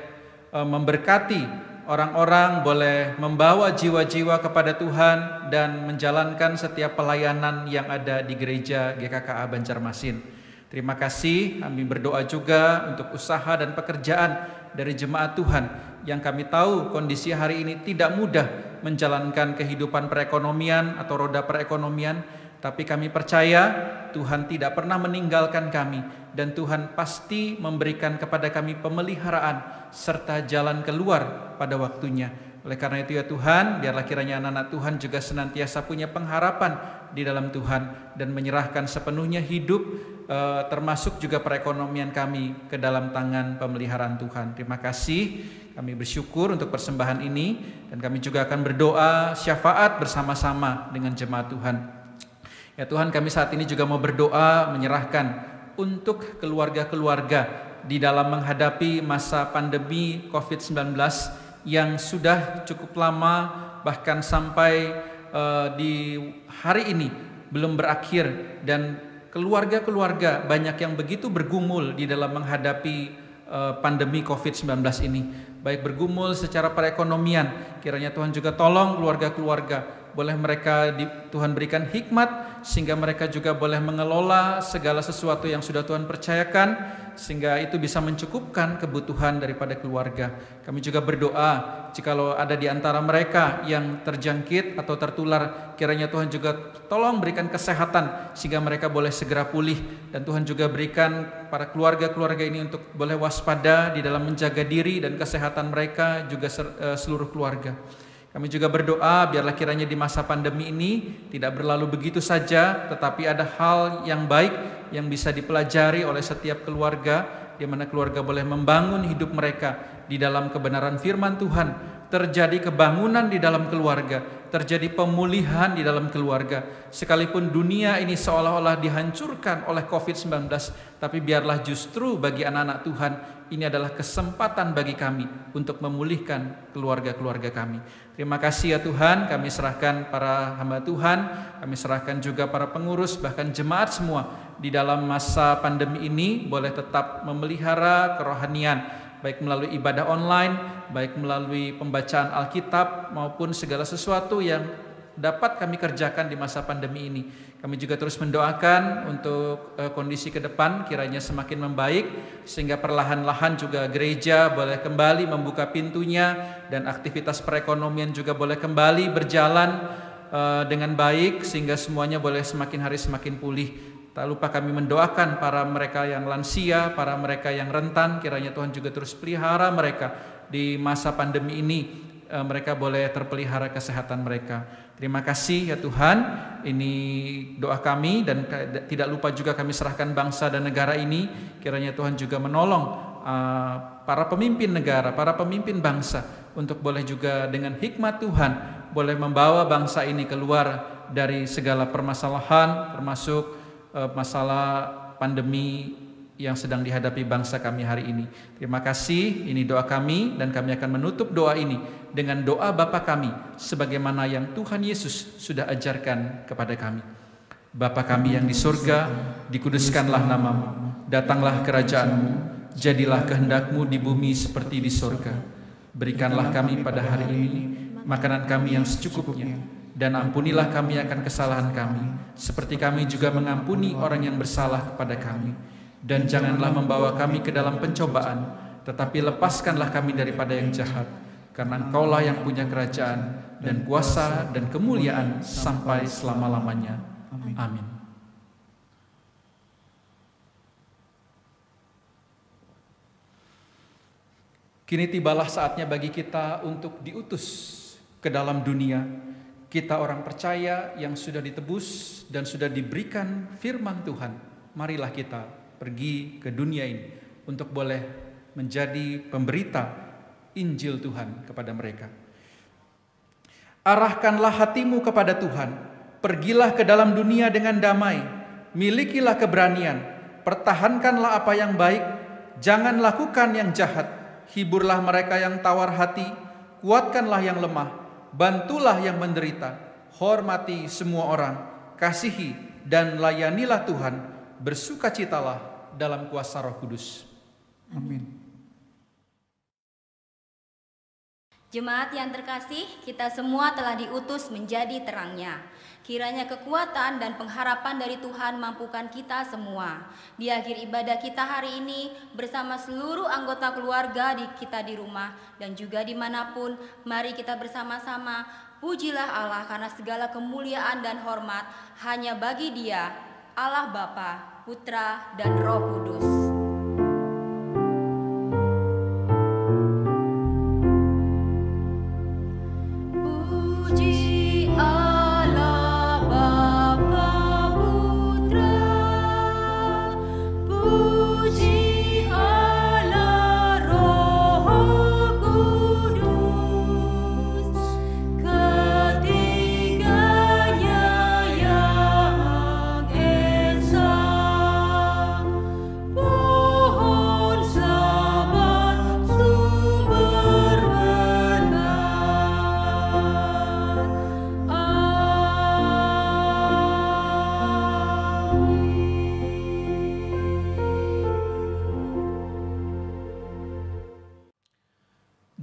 memberkati orang-orang, boleh membawa jiwa-jiwa kepada Tuhan dan menjalankan setiap pelayanan yang ada di gereja GKKA Banjarmasin. Terima kasih, kami berdoa juga untuk usaha dan pekerjaan dari jemaat Tuhan yang kami tahu kondisi hari ini tidak mudah menjalankan kehidupan perekonomian atau roda perekonomian, tapi kami percaya Tuhan tidak pernah meninggalkan kami dan Tuhan pasti memberikan kepada kami pemeliharaan serta jalan keluar pada waktunya. Oleh karena itu ya Tuhan, biarlah kiranya anak-anak Tuhan juga senantiasa punya pengharapan di dalam Tuhan dan menyerahkan sepenuhnya hidup termasuk juga perekonomian kami ke dalam tangan pemeliharaan Tuhan. Terima kasih, kami bersyukur untuk persembahan ini dan kami juga akan berdoa syafaat bersama-sama dengan jemaat Tuhan. Ya Tuhan, kami saat ini juga mau berdoa menyerahkan untuk keluarga-keluarga di dalam menghadapi masa pandemi COVID-19 yang sudah cukup lama, bahkan sampai di hari ini belum berakhir, dan keluarga-keluarga banyak yang begitu bergumul di dalam menghadapi pandemi COVID-19 ini, baik bergumul secara perekonomian. Kiranya Tuhan juga tolong keluarga-keluarga, boleh mereka Tuhan berikan hikmat sehingga mereka juga boleh mengelola segala sesuatu yang sudah Tuhan percayakan sehingga itu bisa mencukupkan kebutuhan daripada keluarga. Kami juga berdoa jikalau ada di antara mereka yang terjangkit atau tertular, kiranya Tuhan juga tolong berikan kesehatan sehingga mereka boleh segera pulih, dan Tuhan juga berikan para keluarga-keluarga ini untuk boleh waspada di dalam menjaga diri dan kesehatan mereka juga seluruh keluarga. Kami juga berdoa biarlah kiranya di masa pandemi ini tidak berlalu begitu saja, tetapi ada hal yang baik yang bisa dipelajari oleh setiap keluarga, di mana keluarga boleh membangun hidup mereka di dalam kebenaran firman Tuhan. Terjadi kebangunan di dalam keluarga, terjadi pemulihan di dalam keluarga. Sekalipun dunia ini seolah-olah dihancurkan oleh COVID-19, tapi biarlah justru bagi anak-anak Tuhan ini adalah kesempatan bagi kami untuk memulihkan keluarga-keluarga kami. Terima kasih ya Tuhan, kami serahkan para hamba Tuhan, kami serahkan juga para pengurus, bahkan jemaat semua di dalam masa pandemi ini boleh tetap memelihara kerohanian, baik melalui ibadah online, baik melalui pembacaan Alkitab, maupun segala sesuatu yang dapat kami kerjakan di masa pandemi ini. Kami juga terus mendoakan untuk kondisi ke depan kiranya semakin membaik, sehingga perlahan-lahan juga gereja boleh kembali membuka pintunya dan aktivitas perekonomian juga boleh kembali berjalan dengan baik, sehingga semuanya boleh semakin hari semakin pulih. Tak lupa kami mendoakan para mereka yang lansia, para mereka yang rentan, kiranya Tuhan juga terus pelihara mereka di masa pandemi ini, mereka boleh terpelihara kesehatan mereka. Terima kasih ya Tuhan, ini doa kami, dan tidak lupa juga kami serahkan bangsa dan negara ini, kiranya Tuhan juga menolong para pemimpin negara, para pemimpin bangsa, untuk boleh juga dengan hikmat Tuhan, boleh membawa bangsa ini keluar dari segala permasalahan, termasuk masalah pandemi yang sedang dihadapi bangsa kami hari ini. Terima kasih, ini doa kami, dan kami akan menutup doa ini dengan doa Bapa kami sebagaimana yang Tuhan Yesus sudah ajarkan kepada kami. Bapa kami yang di surga, dikuduskanlah namamu, datanglah kerajaanmu, jadilah kehendak-Mu di bumi seperti di surga. Berikanlah kami pada hari ini makanan kami yang secukupnya, dan ampunilah kami akan kesalahan kami, seperti kami juga mengampuni orang yang bersalah kepada kami. Dan janganlah membawa kami ke dalam pencobaan, tetapi lepaskanlah kami daripada yang jahat, karena Engkaulah yang punya kerajaan dan kuasa dan kemuliaan sampai selama-lamanya. Amin. Kini tibalah saatnya bagi kita untuk diutus ke dalam dunia. Kita orang percaya yang sudah ditebus dan sudah diberikan firman Tuhan. Marilah kita pergi ke dunia ini untuk boleh menjadi pemberita Injil Tuhan kepada mereka. Arahkanlah hatimu kepada Tuhan, pergilah ke dalam dunia dengan damai, milikilah keberanian, pertahankanlah apa yang baik, jangan lakukan yang jahat, hiburlah mereka yang tawar hati, kuatkanlah yang lemah, bantulah yang menderita, hormati semua orang, kasihi dan layanilah Tuhan, bersukacitalah dalam kuasa Roh Kudus. Amin. Jemaat yang terkasih, kita semua telah diutus menjadi terangnya. Kiranya kekuatan dan pengharapan dari Tuhan mampukan kita semua. Di akhir ibadah kita hari ini, bersama seluruh anggota keluarga kita di rumah dan juga dimanapun, mari kita bersama-sama pujilah Allah, karena segala kemuliaan dan hormat hanya bagi Dia, Allah Bapa, Putra, dan Roh Kudus. Puji Allah Bapa, Putra, puji Allah Roh Kudus, ketiganya yang esa. Pohon sabat sumber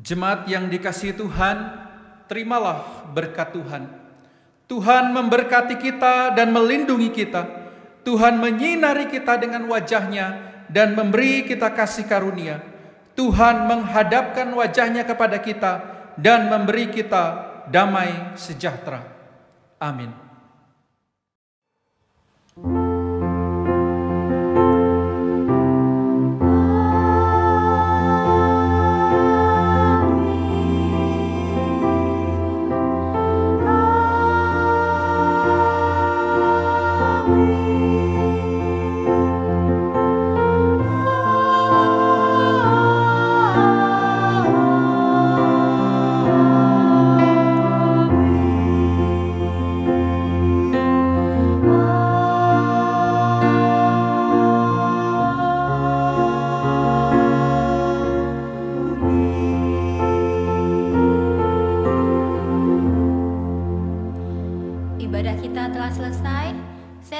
Jemaat yang dikasihi Tuhan, terimalah berkat Tuhan. Tuhan memberkati kita dan melindungi kita. Tuhan menyinari kita dengan wajah-Nya dan memberi kita kasih karunia. Tuhan menghadapkan wajah-Nya kepada kita dan memberi kita damai sejahtera. Amin. Amin.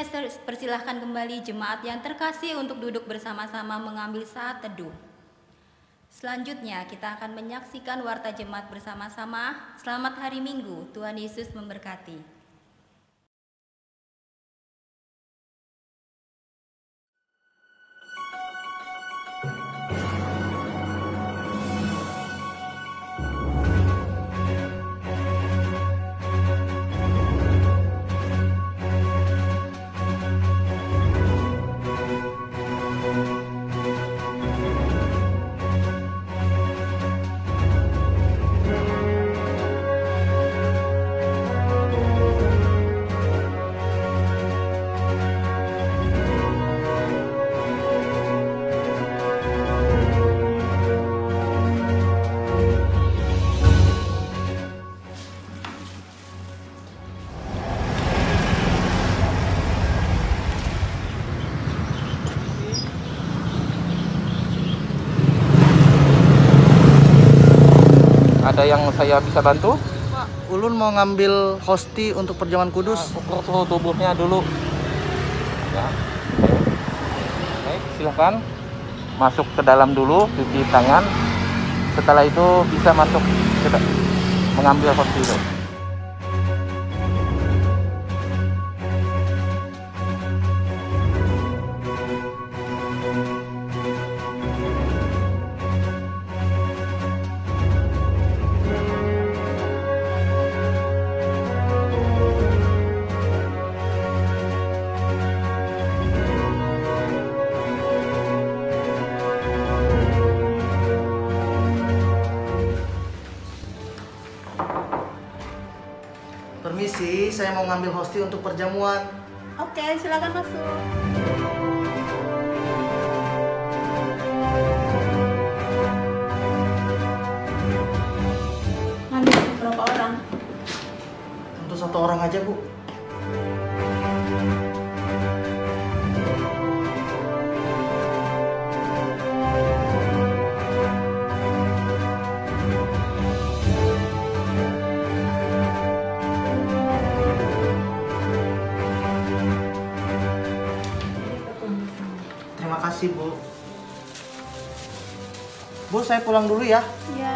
Saya persilahkan kembali jemaat yang terkasih untuk duduk bersama-sama mengambil saat teduh. Selanjutnya kita akan menyaksikan warta jemaat bersama-sama. Selamat hari Minggu, Tuhan Yesus memberkati. Ada yang saya bisa bantu? Pak, Ulun mau ngambil hosti untuk perjamuan kudus. Ukur suhu tubuhnya dulu. Ya. Baik, silahkan masuk ke dalam dulu, cuci tangan. Setelah itu bisa masuk mengambil hosti itu. Permisi, saya mau ngambil hosti untuk perjamuan. Oke, silakan masuk. Ngambil berapa orang? Untuk 1 orang aja, Bu. Terima kasih, Bu. Bu, saya pulang dulu ya. Ya.